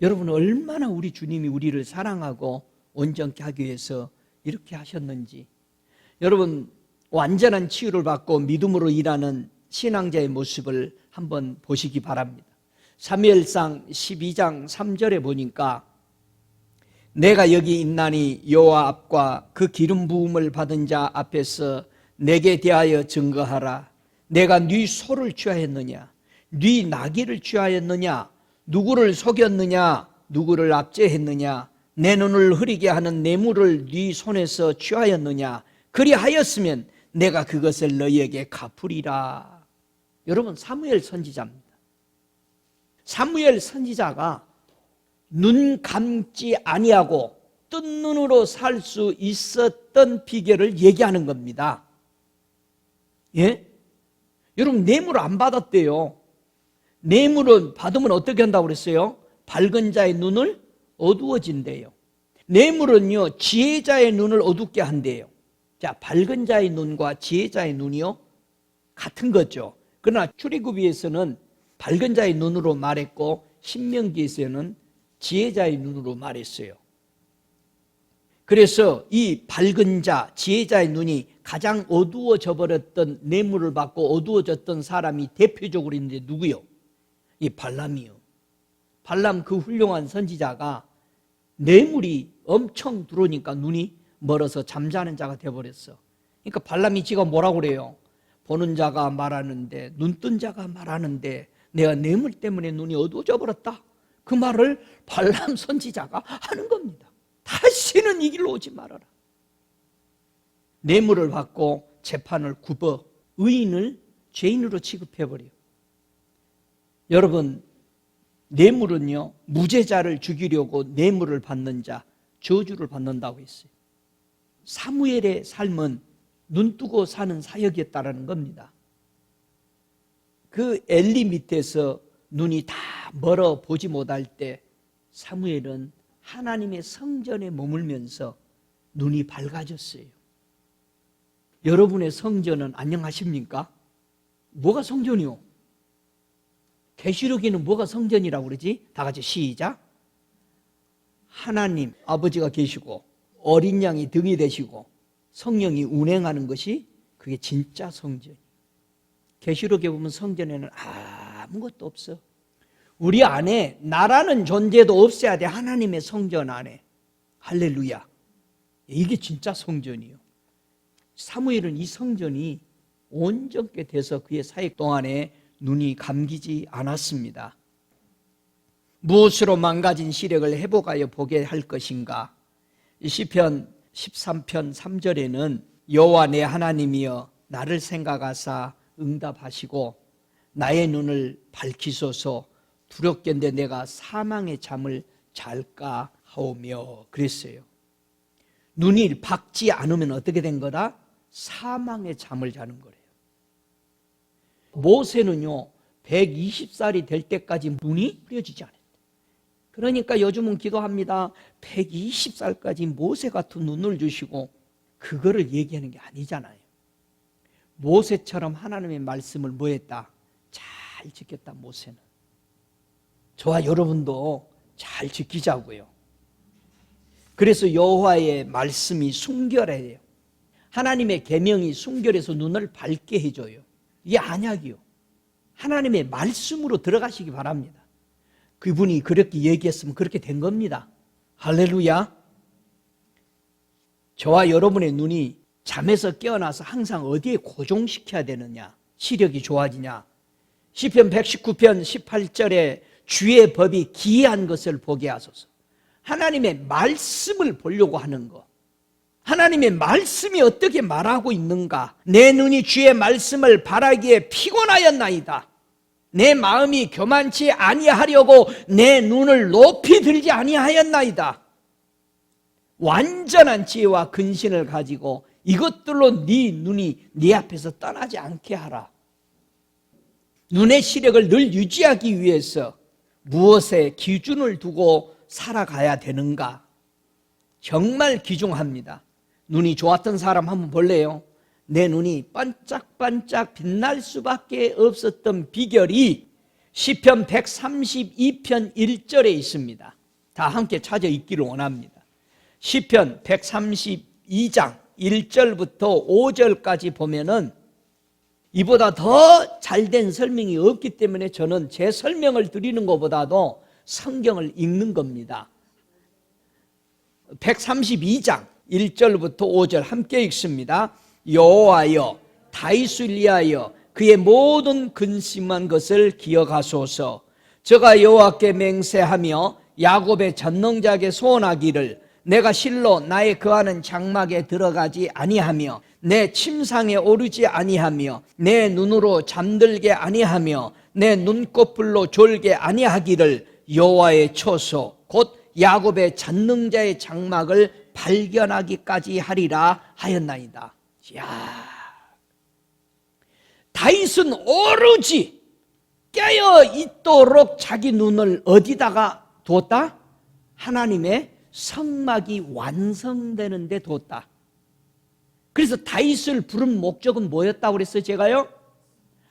여러분 얼마나 우리 주님이 우리를 사랑하고 온전케 하기 위해서 이렇게 하셨는지. 여러분 완전한 치유를 받고 믿음으로 일하는 신앙자의 모습을 한번 보시기 바랍니다. 사무엘상 12장 3절에 보니까 내가 여기 있나니 여호와 앞과 그 기름 부음을 받은 자 앞에서 내게 대하여 증거하라. 내가 네 소를 취하였느냐? 네 나귀를 취하였느냐? 누구를 속였느냐? 누구를 압제했느냐? 내 눈을 흐리게 하는 뇌물을 네 손에서 취하였느냐? 그리하였으면 내가 그것을 너희에게 갚으리라. 여러분, 사무엘 선지자입니다. 사무엘 선지자가 눈 감지 아니하고 뜬 눈으로 살 수 있었던 비결을 얘기하는 겁니다. 예? 여러분, 뇌물 안 받았대요. 뇌물은 받으면 어떻게 한다고 그랬어요? 밝은 자의 눈을 어두워진대요. 뇌물은요, 지혜자의 눈을 어둡게 한대요. 자, 밝은 자의 눈과 지혜자의 눈이요, 같은 거죠. 그러나 출애굽기에서는 밝은 자의 눈으로 말했고 신명기에서는 지혜자의 눈으로 말했어요. 그래서 이 밝은 자, 지혜자의 눈이 가장 어두워져 버렸던, 뇌물을 받고 어두워졌던 사람이 대표적으로 있는데 누구요? 이 발람이요. 발람, 그 훌륭한 선지자가 뇌물이 엄청 들어오니까 눈이 멀어서 잠자는 자가 되어버렸어. 그러니까 발람이 지가 뭐라고 그래요? 보는 자가 말하는데, 눈뜬 자가 말하는데 내가 뇌물 때문에 눈이 어두워져 버렸다. 그 말을 발람 선지자가 하는 겁니다. 다시는 이 길로 오지 말아라. 뇌물을 받고 재판을 굽어 의인을 죄인으로 취급해버려요. 여러분, 뇌물은요, 무죄자를 죽이려고 뇌물을 받는 자, 저주를 받는다고 했어요. 사무엘의 삶은 눈뜨고 사는 사역이었다라는 겁니다. 그 엘리 밑에서 눈이 다 멀어 보지 못할 때 사무엘은 하나님의 성전에 머물면서 눈이 밝아졌어요. 여러분의 성전은 안녕하십니까? 뭐가 성전이요? 계시록에는 뭐가 성전이라고 그러지? 다 같이 시작. 하나님 아버지가 계시고 어린 양이 등이 되시고 성령이 운행하는 것이 그게 진짜 성전이에요. 계시록에 보면 성전에는 아무것도 없어. 우리 안에 나라는 존재도 없어야 돼. 하나님의 성전 안에. 할렐루야. 이게 진짜 성전이에요. 사무엘은 이 성전이 온전케 돼서 그의 사역 동안에 눈이 감기지 않았습니다. 무엇으로 망가진 시력을 회복하여 보게 할 것인가? 시편 13편 3절에는 여호와 내 하나님이여 나를 생각하사 응답하시고 나의 눈을 밝히소서. 두렵겠는데 내가 사망의 잠을 잘까 하오며 그랬어요. 눈이 밝지 않으면 어떻게 된 거다? 사망의 잠을 자는 거래요. 모세는요 120살이 될 때까지 눈이 흐려지지 않았대요. 그러니까 요즘은 기도합니다. 120살까지 모세 같은 눈을 주시고, 그거를 얘기하는 게 아니잖아요. 모세처럼 하나님의 말씀을 뭐 했다? 잘 지켰다. 모세는. 저와 여러분도 잘 지키자고요. 그래서 여호와의 말씀이 순결해요. 하나님의 계명이 순결해서 눈을 밝게 해줘요. 이게 안약이요. 하나님의 말씀으로 들어가시기 바랍니다. 그분이 그렇게 얘기했으면 그렇게 된 겁니다. 할렐루야. 저와 여러분의 눈이 잠에서 깨어나서 항상 어디에 고정시켜야 되느냐, 시력이 좋아지냐. 시편 119편 18절에 주의 법이 기이한 것을 보게 하소서. 하나님의 말씀을 보려고 하는 것, 하나님의 말씀이 어떻게 말하고 있는가. 내 눈이 주의 말씀을 바라기에 피곤하였나이다. 내 마음이 교만치 아니하려고 내 눈을 높이 들지 아니하였나이다. 완전한 지혜와 근신을 가지고 이것들로 네 눈이 네 앞에서 떠나지 않게 하라. 눈의 시력을 늘 유지하기 위해서 무엇에 기준을 두고 살아가야 되는가? 정말 귀중합니다. 눈이 좋았던 사람 한번 볼래요? 내 눈이 반짝반짝 빛날 수밖에 없었던 비결이 시편 132편 1절에 있습니다. 다 함께 찾아 읽기를 원합니다. 시편 132장 1절부터 5절까지 보면은 이보다 더 잘된 설명이 없기 때문에 저는 제 설명을 드리는 것보다도 성경을 읽는 겁니다. 132장 1절부터 5절 함께 읽습니다. 여호와여 다윗을 위하여 그의 모든 근심한 것을 기억하소서. 저가 여호와께 맹세하며 야곱의 전능자에게 소원하기를 내가 실로 나의 거하는 장막에 들어가지 아니하며 내 침상에 오르지 아니하며 내 눈으로 잠들게 아니하며 내 눈꺼풀로 졸게 아니하기를 여호와의 초소 곧 야곱의 전능자의 장막을 발견하기까지 하리라 하였나이다. 야, 다윗은 오로지 깨어 있도록 자기 눈을 어디다가 두었다? 하나님의 성막이 완성되는 데 두었다. 그래서 다윗을 부른 목적은 뭐였다고 그랬어요? 제가요?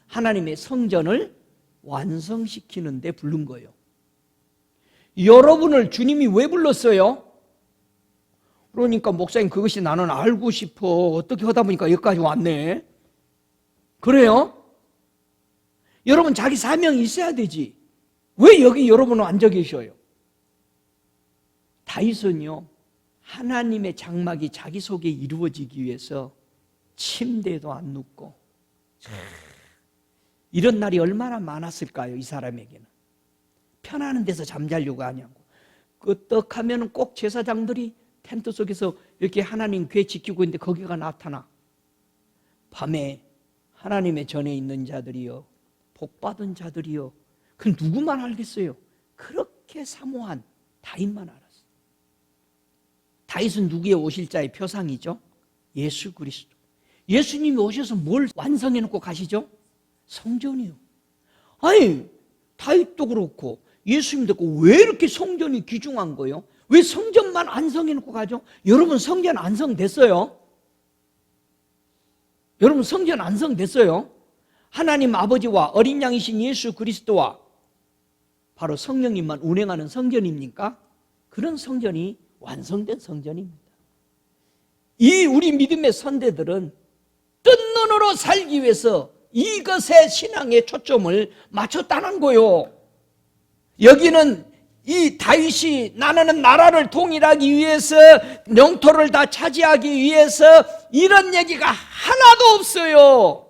하나님의 성전을 완성시키는 데 부른 거예요. 여러분을 주님이 왜 불렀어요? 그러니까 목사님 그것이 나는 알고 싶어. 어떻게 하다 보니까 여기까지 왔네. 그래요? 여러분 자기 사명이 있어야 되지. 왜 여기 여러분은 앉아 계셔요? 다윗은요, 하나님의 장막이 자기 속에 이루어지기 위해서 침대에도 안 눕고 이런 날이 얼마나 많았을까요? 이 사람에게는 편안한 데서 잠자려고 하냐고. 끄떡하면 꼭 제사장들이 텐트 속에서 이렇게 하나님 궤 지키고 있는데 거기가 나타나. 밤에 하나님의 전에 있는 자들이요, 복받은 자들이요, 그 누구만 알겠어요? 그렇게 사모한 다윗만 알았어요. 다윗은 누구의 오실 자의 표상이죠? 예수 그리스도. 예수님이 오셔서 뭘 완성해 놓고 가시죠? 성전이요. 아니, 다윗도 그렇고 예수님도 그렇고 왜 이렇게 성전이 귀중한 거예요? 왜 성전만 완성해 놓고 가죠? 여러분 성전 완성됐어요? 여러분 성전 완성됐어요? 하나님 아버지와 어린 양이신 예수 그리스도와 바로 성령님만 운행하는 성전입니까? 그런 성전이 완성된 성전입니다. 이 우리 믿음의 선대들은 뜬 눈으로 살기 위해서 이것에 신앙의 초점을 맞췄다는 거요. 여기는 이 다윗이 나는 나라를 통일하기 위해서 영토를 다 차지하기 위해서 이런 얘기가 하나도 없어요.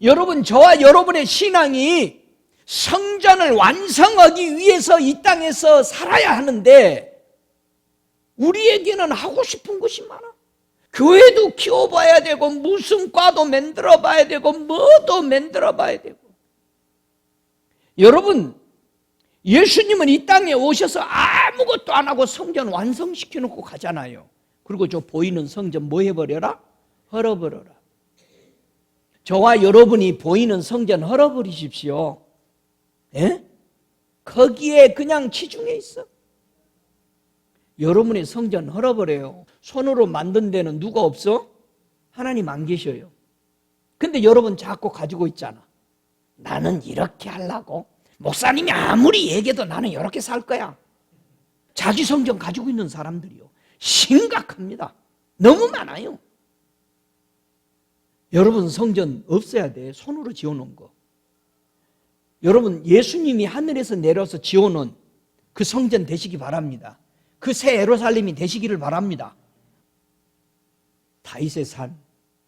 여러분, 저와 여러분의 신앙이 성전을 완성하기 위해서 이 땅에서 살아야 하는데 우리에게는 하고 싶은 것이 많아. 교회도 키워봐야 되고 무슨 과도 만들어 봐야 되고 뭐도 만들어 봐야 되고. 여러분, 예수님은 이 땅에 오셔서 아무것도 안 하고 성전 완성시켜 놓고 가잖아요. 그리고 저 보이는 성전 뭐 해버려라? 헐어버려라. 저와 여러분이 보이는 성전 헐어버리십시오. 예? 거기에 그냥 치중해 있어. 여러분의 성전 헐어버려요. 손으로 만든 데는 누가 없어? 하나님 안 계셔요. 근데 여러분 자꾸 가지고 있잖아. 나는 이렇게 하려고. 목사님이 아무리 얘기해도 나는 이렇게 살 거야. 자기 성전 가지고 있는 사람들이요, 심각합니다. 너무 많아요. 여러분 성전 없어야 돼. 손으로 지어놓은 거. 여러분 예수님이 하늘에서 내려서 지어놓은 그 성전 되시기 바랍니다. 그 새 예루살렘이 되시기를 바랍니다. 다윗의 삶,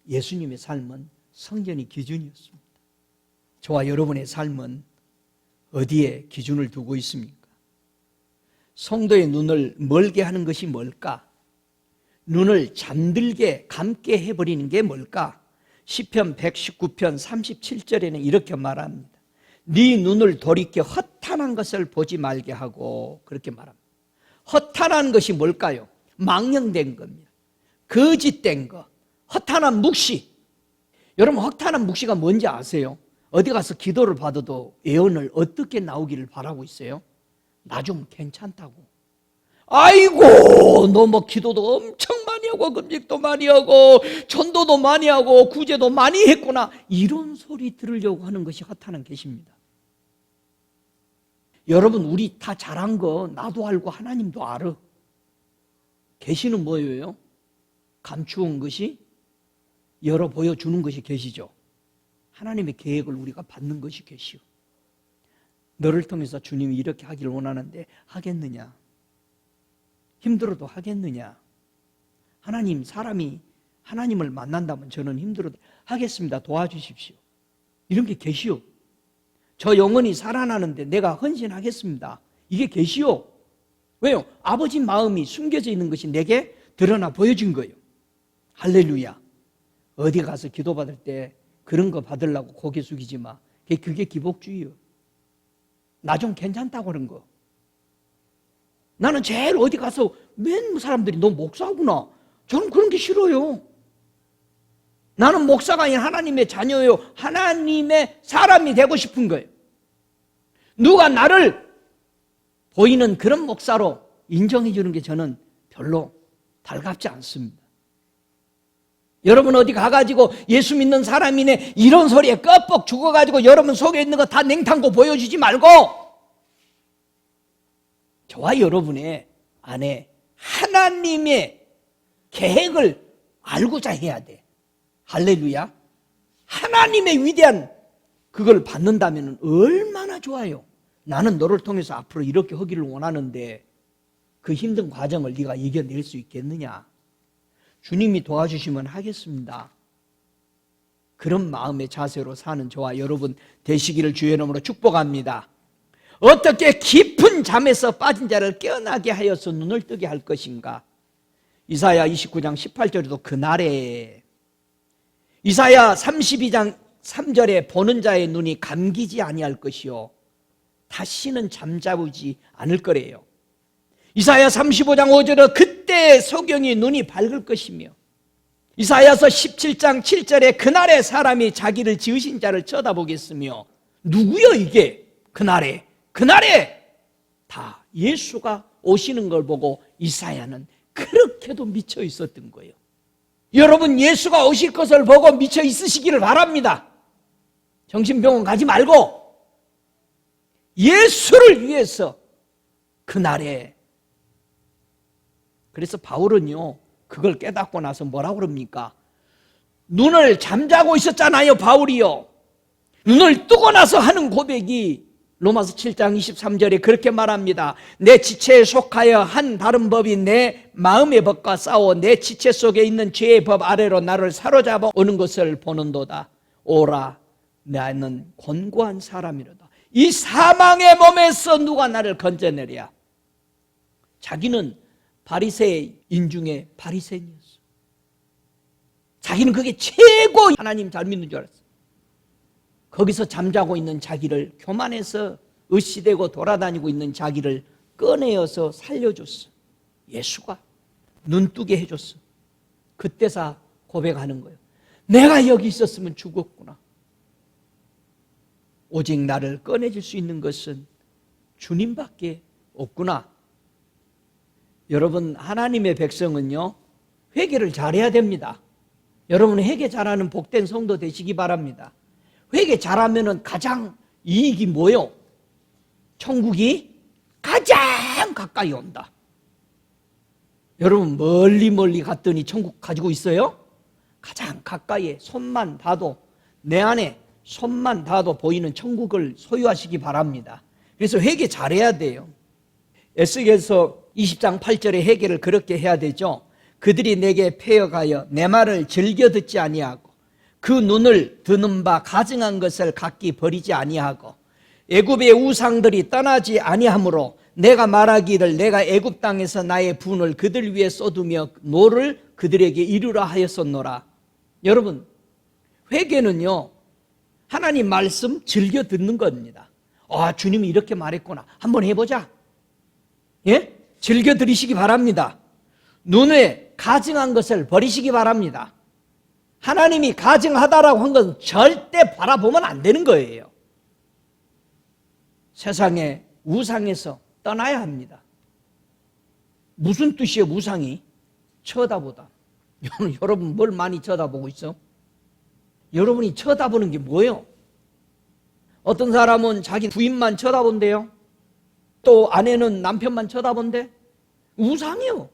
예수님의 삶은 성전이 기준이었습니다. 저와 여러분의 삶은 어디에 기준을 두고 있습니까? 성도의 눈을 멀게 하는 것이 뭘까? 눈을 잠들게 감게 해버리는 게 뭘까? 시편 119편 37절에는 이렇게 말합니다. 네 눈을 돌이켜 허탄한 것을 보지 말게 하고, 그렇게 말합니다. 허탄한 것이 뭘까요? 망령된 겁니다. 거짓된 것, 허탄한 묵시. 여러분 허탄한 묵시가 뭔지 아세요? 어디 가서 기도를 받아도 예언을 어떻게 나오기를 바라고 있어요? 나 좀 괜찮다고. 아이고 너 뭐 기도도 엄청 많이 하고 금식도 많이 하고 전도도 많이 하고 구제도 많이 했구나, 이런 소리 들으려고 하는 것이 허탄한 계시입니다. 여러분 우리 다 잘한 거 나도 알고 하나님도 알아. 계시는 뭐예요? 감추온 것이 열어 보여주는 것이 계시죠. 하나님의 계획을 우리가 받는 것이 계시오. 너를 통해서 주님이 이렇게 하기를 원하는데 하겠느냐? 힘들어도 하겠느냐? 하나님, 사람이 하나님을 만난다면 저는 힘들어도 하겠습니다. 도와주십시오. 이런 게 계시오. 저 영혼이 살아나는데 내가 헌신하겠습니다. 이게 계시요. 왜요? 아버지 마음이 숨겨져 있는 것이 내게 드러나 보여진 거예요. 할렐루야. 어디 가서 기도받을 때 그런 거 받으려고 고개 숙이지 마. 그게 기복주의요. 나 좀 괜찮다고 그런 거. 나는 제일 어디 가서 맨 사람들이 너 목사구나. 저는 그런 게 싫어요. 나는 목사가 아닌 하나님의 자녀요. 하나님의 사람이 되고 싶은 거예요. 누가 나를 보이는 그런 목사로 인정해 주는 게 저는 별로 달갑지 않습니다. 여러분 어디 가가지고 예수 믿는 사람이네 이런 소리에 껍벅 죽어가지고 여러분 속에 있는 거 다 냉탕고 보여주지 말고 저와 여러분의 안에 하나님의 계획을 알고자 해야 돼. 할렐루야. 하나님의 위대한 그걸 받는다면 얼마나 좋아요. 나는 너를 통해서 앞으로 이렇게 하기를 원하는데 그 힘든 과정을 네가 이겨낼 수 있겠느냐. 주님이 도와주시면 하겠습니다. 그런 마음의 자세로 사는 저와 여러분 되시기를 주의 이름으로 축복합니다. 어떻게 깊은 잠에서 빠진 자를 깨어나게 하여서 눈을 뜨게 할 것인가. 이사야 29장 18절에도 그날에, 이사야 32장 3절에 보는 자의 눈이 감기지 아니할 것이요 다시는 잠자지 않을 거래요. 이사야 35장 5절에 그때 소경이 눈이 밝을 것이며, 이사야서 17장 7절에 그날에 사람이 자기를 지으신 자를 쳐다보겠으며, 누구요 이게? 그날에 다 예수가 오시는 걸 보고 이사야는 그렇게도 미쳐 있었던 거예요. 여러분 예수가 오실 것을 보고 미쳐 있으시기를 바랍니다. 정신병원 가지 말고 예수를 위해서 그날에. 그래서 바울은요 그걸 깨닫고 나서 뭐라고 그럽니까? 눈을 잠자고 있었잖아요. 바울이요 눈을 뜨고 나서 하는 고백이 로마서 7장 23절에 그렇게 말합니다. 내 지체에 속하여 한 다른 법이 내 마음의 법과 싸워 내 지체 속에 있는 죄의 법 아래로 나를 사로잡아 오는 것을 보는도다. 오라 나는 곤고한 사람이로다. 이 사망의 몸에서 누가 나를 건져내랴. 자기는 바리새인 중에 바리새인이었어. 자기는 그게 최고 하나님 잘 믿는 줄 알았어. 거기서 잠자고 있는 자기를, 교만해서 으시대고 돌아다니고 있는 자기를 꺼내어서 살려줬어. 예수가 눈뜨게 해줬어. 그때서 고백하는 거예요. 내가 여기 있었으면 죽었구나. 오직 나를 꺼내줄 수 있는 것은 주님밖에 없구나. 여러분 하나님의 백성은요 회개를 잘해야 됩니다. 여러분 회개 잘하는 복된 성도 되시기 바랍니다. 회개 잘하면 가장 이익이 뭐요? 천국이 가장 가까이 온다. 여러분 멀리 갔더니 천국 가지고 있어요? 가장 가까이에 손만 닿아도, 내 안에 손만 닿아도 보이는 천국을 소유하시기 바랍니다. 그래서 회개 잘해야 돼요. 에스겔서 20장 8절에 회개를 그렇게 해야 되죠. 그들이 내게 패역하여 내 말을 즐겨 듣지 아니하고 그 눈을 드는 바 가증한 것을 각기 버리지 아니하고 애굽의 우상들이 떠나지 아니하므로 내가 말하기를 내가 애굽 땅에서 나의 분을 그들 위에 쏟으며 노를 그들에게 이루라 하였었노라. 여러분 회개는요 하나님 말씀 즐겨 듣는 겁니다. 아 주님이 이렇게 말했구나 한번 해보자. 예? 즐겨 들으시기 바랍니다. 눈에 가증한 것을 버리시기 바랍니다. 하나님이 가증하다라고 한 건 절대 바라보면 안 되는 거예요. 세상의 우상에서 떠나야 합니다. 무슨 뜻이에요 우상이? 쳐다보다. 여러분 뭘 많이 쳐다보고 있어? 여러분이 쳐다보는 게 뭐예요? 어떤 사람은 자기 부인만 쳐다본대요. 또 아내는 남편만 쳐다본대. 우상이요.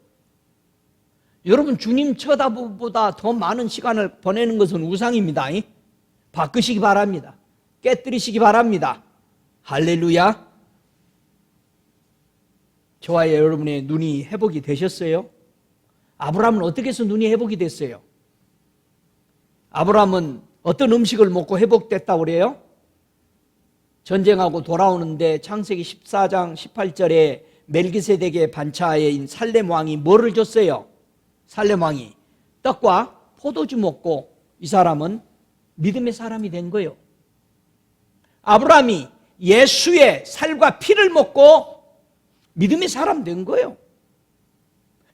여러분 주님 쳐다보보다 더 많은 시간을 보내는 것은 우상입니다. 바꾸시기 바랍니다. 깨뜨리시기 바랍니다. 할렐루야. 저와 여러분의 눈이 회복이 되셨어요? 아브라함은 어떻게 해서 눈이 회복이 됐어요? 아브라함은 어떤 음식을 먹고 회복됐다고 그래요? 전쟁하고 돌아오는데 창세기 14장 18절에 멜기세덱의 반차인 살렘 왕이 뭐를 줬어요? 살렘 왕이 떡과 포도주 먹고 이 사람은 믿음의 사람이 된 거예요. 아브라함이 예수의 살과 피를 먹고 믿음의 사람 된 거예요.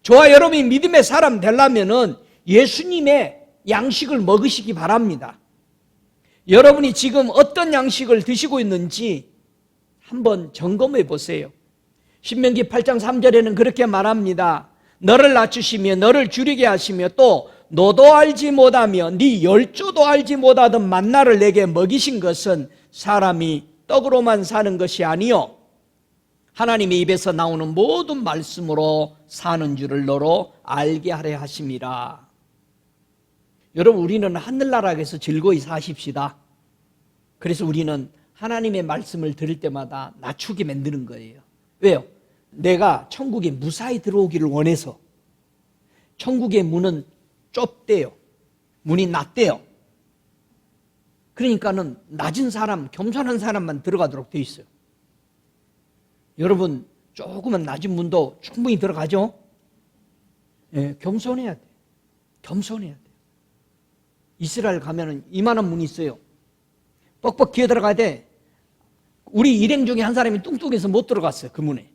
저와 여러분이 믿음의 사람 되려면은 예수님의 양식을 먹으시기 바랍니다. 여러분이 지금 어떤 양식을 드시고 있는지 한번 점검해 보세요. 신명기 8장 3절에는 그렇게 말합니다. 너를 낮추시며 너를 줄이게 하시며 또 너도 알지 못하며 네 열조도 알지 못하던 만나를 내게 먹이신 것은 사람이 떡으로만 사는 것이 아니요 하나님의 입에서 나오는 모든 말씀으로 사는 줄을 너로 알게 하려 하심이라. 여러분, 우리는 하늘나라에서 즐거이 사십시다. 그래서 우리는 하나님의 말씀을 들을 때마다 낮추게 만드는 거예요. 왜요? 내가 천국에 무사히 들어오기를 원해서. 천국의 문은 좁대요. 문이 낮대요. 그러니까는 낮은 사람, 겸손한 사람만 들어가도록 돼 있어요. 여러분, 조금은 낮은 문도 충분히 들어가죠? 네, 겸손해야 돼. 겸손해야 돼. 이스라엘 가면은 이만한 문이 있어요. 뻑뻑 기어 들어가야 돼. 우리 일행 중에 한 사람이 뚱뚱해서 못 들어갔어요. 그 문에.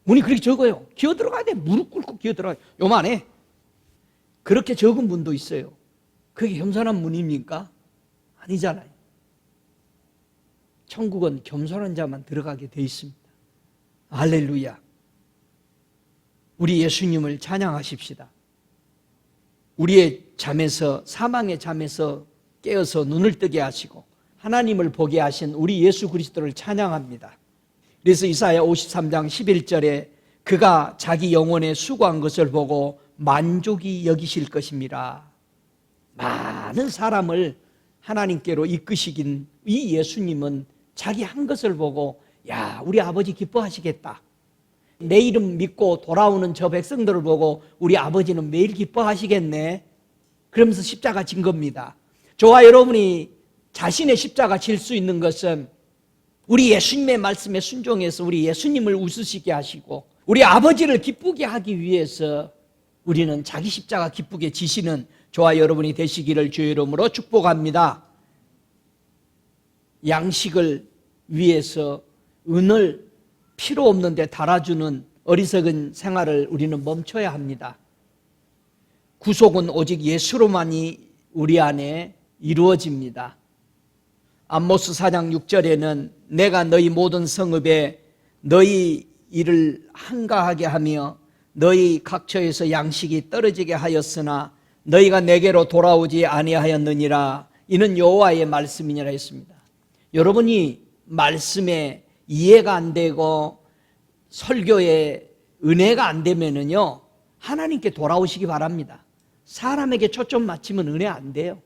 문이 그렇게 적어요. 기어 들어가야 돼. 무릎 꿇고 기어 들어가야 돼. 요만해. 그렇게 적은 문도 있어요. 그게 겸손한 문입니까? 아니잖아요. 천국은 겸손한 자만 들어가게 돼 있습니다. 할렐루야. 우리 예수님을 찬양하십시다. 우리의 잠에서, 사망의 잠에서 깨어서 눈을 뜨게 하시고 하나님을 보게 하신 우리 예수 그리스도를 찬양합니다. 그래서 이사야 53장 11절에 그가 자기 영혼에 수고한 것을 보고 만족이 여기실 것입니다. 많은 사람을 하나님께로 이끄시긴 이 예수님은 자기 한 것을 보고 야, 우리 아버지 기뻐하시겠다. 내 이름 믿고 돌아오는 저 백성들을 보고 우리 아버지는 매일 기뻐하시겠네. 그러면서 십자가 진 겁니다. 저와 여러분이 자신의 십자가 질 수 있는 것은 우리 예수님의 말씀에 순종해서 우리 예수님을 웃으시게 하시고 우리 아버지를 기쁘게 하기 위해서 우리는 자기 십자가 기쁘게 지시는 저와 여러분이 되시기를 주의 이름으로 축복합니다. 양식을 위해서 은을 필요 없는 데 달아주는 어리석은 생활을 우리는 멈춰야 합니다. 구속은 오직 예수로만이 우리 안에 이루어집니다. 암모스 4장 6절에는 내가 너희 모든 성읍에 너희 일을 한가하게 하며 너희 각처에서 양식이 떨어지게 하였으나 너희가 내게로 돌아오지 아니하였느니라. 이는 여호와의 말씀이니라 했습니다. 여러분이 말씀에 이해가 안 되고 설교에 은혜가 안 되면은요 하나님께 돌아오시기 바랍니다. 사람에게 초점 맞추면 은혜 안 돼요.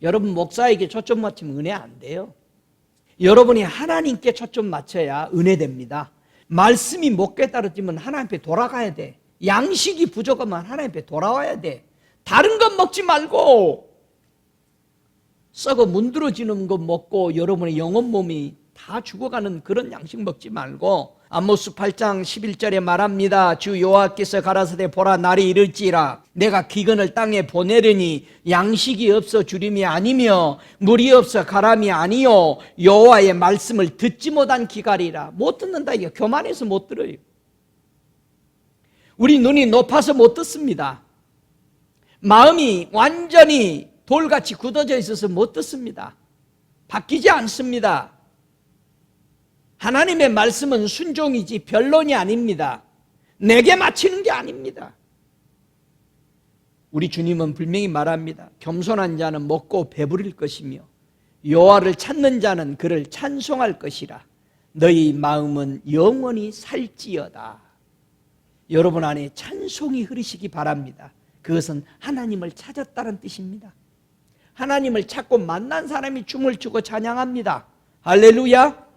여러분 목사에게 초점 맞추면 은혜 안 돼요. 여러분이 하나님께 초점 맞춰야 은혜 됩니다. 말씀이 못 깨달아지면 하나님 앞에 돌아가야 돼. 양식이 부족하면 하나님 앞에 돌아와야 돼. 다른 것 먹지 말고 썩어 문드러지는 것 먹고 여러분의 영혼 몸이 다 죽어가는 그런 양식 먹지 말고 아모스 8장 11절에 말합니다. 주 여호와께서 가라사대 보라 날이 이를지라 내가 기근을 땅에 보내려니 양식이 없어 주림이 아니며 물이 없어 가람이 아니요 여호와의 말씀을 듣지 못한 기갈이라. 못 듣는다. 이게 교만해서 못 들어요. 우리 눈이 높아서 못 듣습니다. 마음이 완전히 돌같이 굳어져 있어서 못 듣습니다. 바뀌지 않습니다. 하나님의 말씀은 순종이지 변론이 아닙니다. 내게 맞히는 게 아닙니다. 우리 주님은 분명히 말합니다. 겸손한 자는 먹고 배부릴 것이며 여호와를 찾는 자는 그를 찬송할 것이라. 너희 마음은 영원히 살지어다. 여러분 안에 찬송이 흐르시기 바랍니다. 그것은 하나님을 찾았다는 뜻입니다. 하나님을 찾고 만난 사람이 춤을 추고 찬양합니다. 할렐루야.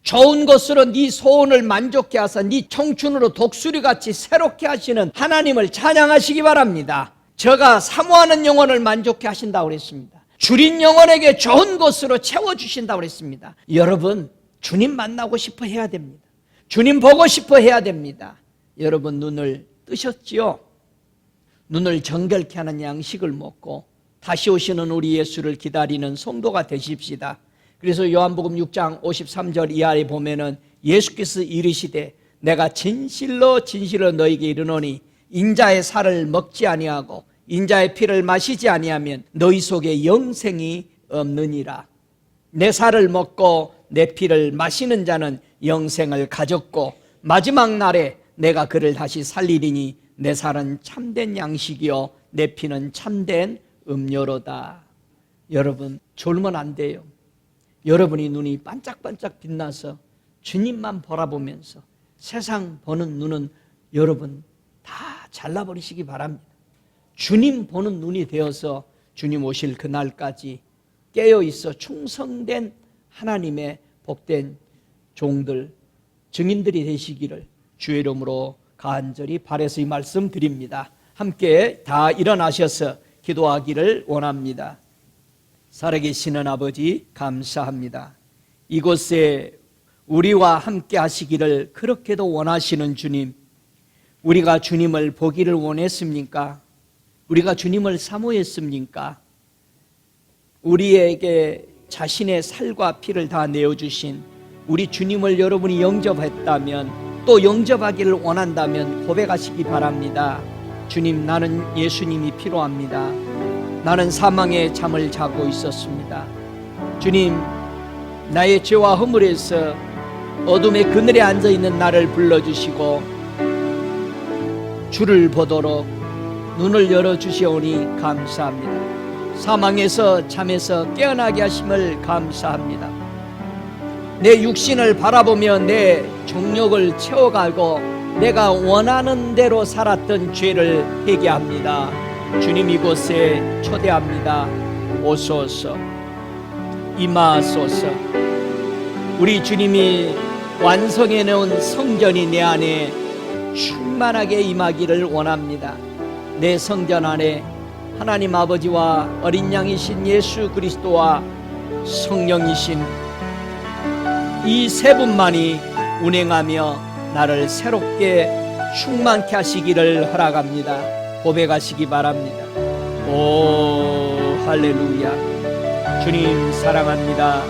좋은 것으로 네 소원을 만족케 하사 네 청춘으로 독수리같이 새롭게 하시는 하나님을 찬양하시기 바랍니다. 저가 사모하는 영혼을 만족케 하신다고 그랬습니다. 주린 영혼에게 좋은 것으로 채워주신다고 그랬습니다. 여러분, 주님 만나고 싶어 해야 됩니다. 주님 보고 싶어 해야 됩니다. 여러분, 눈을 뜨셨지요? 눈을 정결케 하는 양식을 먹고 다시 오시는 우리 예수를 기다리는 성도가 되십시다. 그래서 요한복음 6장 53절 이하에 보면은 예수께서 이르시되 내가 진실로 진실로 너에게 이르노니 인자의 살을 먹지 아니하고 인자의 피를 마시지 아니하면 너희 속에 영생이 없느니라. 내 살을 먹고 내 피를 마시는 자는 영생을 가졌고 마지막 날에 내가 그를 다시 살리리니 내 살은 참된 양식이요 내 피는 참된 음료로다. 여러분, 졸면 안 돼요. 여러분이 눈이 반짝반짝 빛나서 주님만 바라보면서 세상 보는 눈은 여러분 다 잘라버리시기 바랍니다. 주님 보는 눈이 되어서 주님 오실 그날까지 깨어있어 충성된 하나님의 복된 종들, 증인들이 되시기를 주의 이름으로 간절히 바라서 이 말씀 드립니다. 함께 다 일어나셔서 기도하기를 원합니다. 살아계시는 아버지, 감사합니다. 이곳에 우리와 함께 하시기를 그렇게도 원하시는 주님, 우리가 주님을 보기를 원했습니까? 우리가 주님을 사모했습니까? 우리에게 자신의 살과 피를 다 내어주신 우리 주님을 여러분이 영접했다면, 또 영접하기를 원한다면 고백하시기 바랍니다. 주님, 나는 예수님이 필요합니다. 나는 사망의 잠을 자고 있었습니다. 주님, 나의 죄와 허물에서 어둠의 그늘에 앉아있는 나를 불러주시고 주를 보도록 눈을 열어주시오니 감사합니다. 사망에서 잠에서 깨어나게 하심을 감사합니다. 내 육신을 바라보며 내 정욕을 채워가고 내가 원하는 대로 살았던 죄를 회개합니다. 주님, 이곳에 초대합니다. 오소서, 임하소서. 우리 주님이 완성해 놓은 성전이 내 안에 충만하게 임하기를 원합니다. 내 성전 안에 하나님 아버지와 어린 양이신 예수 그리스도와 성령이신 이 세 분만이 운행하며 나를 새롭게 충만케 하시기를 허락합니다. 고백하시기 바랍니다. 오, 할렐루야. 주님 사랑합니다.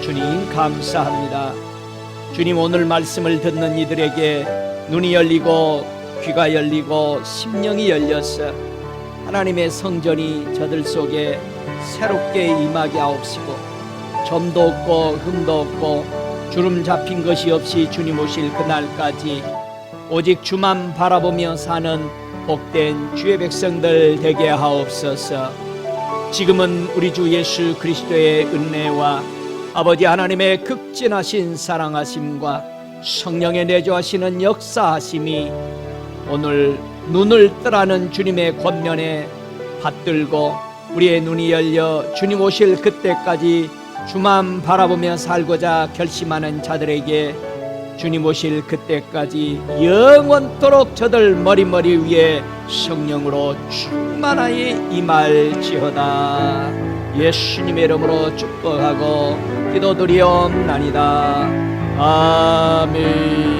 주님 감사합니다. 주님, 오늘 말씀을 듣는 이들에게 눈이 열리고 귀가 열리고 심령이 열려서 하나님의 성전이 저들 속에 새롭게 임하게 하옵시고, 점도 없고 흠도 없고 주름 잡힌 것이 없이 주님 오실 그날까지 오직 주만 바라보며 사는 복된 주의 백성들 되게 하옵소서. 지금은 우리 주 예수 그리스도의 은혜와 아버지 하나님의 극진하신 사랑하심과 성령의 내주하시는 역사하심이 오늘 눈을 뜨라는 주님의 권면에 받들고 우리의 눈이 열려 주님 오실 그때까지 주만 바라보며 살고자 결심하는 자들에게 주님 오실 그때까지 영원토록 저들 머리 위에 성령으로 충만하게 임할지어다. 예수님의 이름으로 축복하고 기도드리옵나이다. 아멘.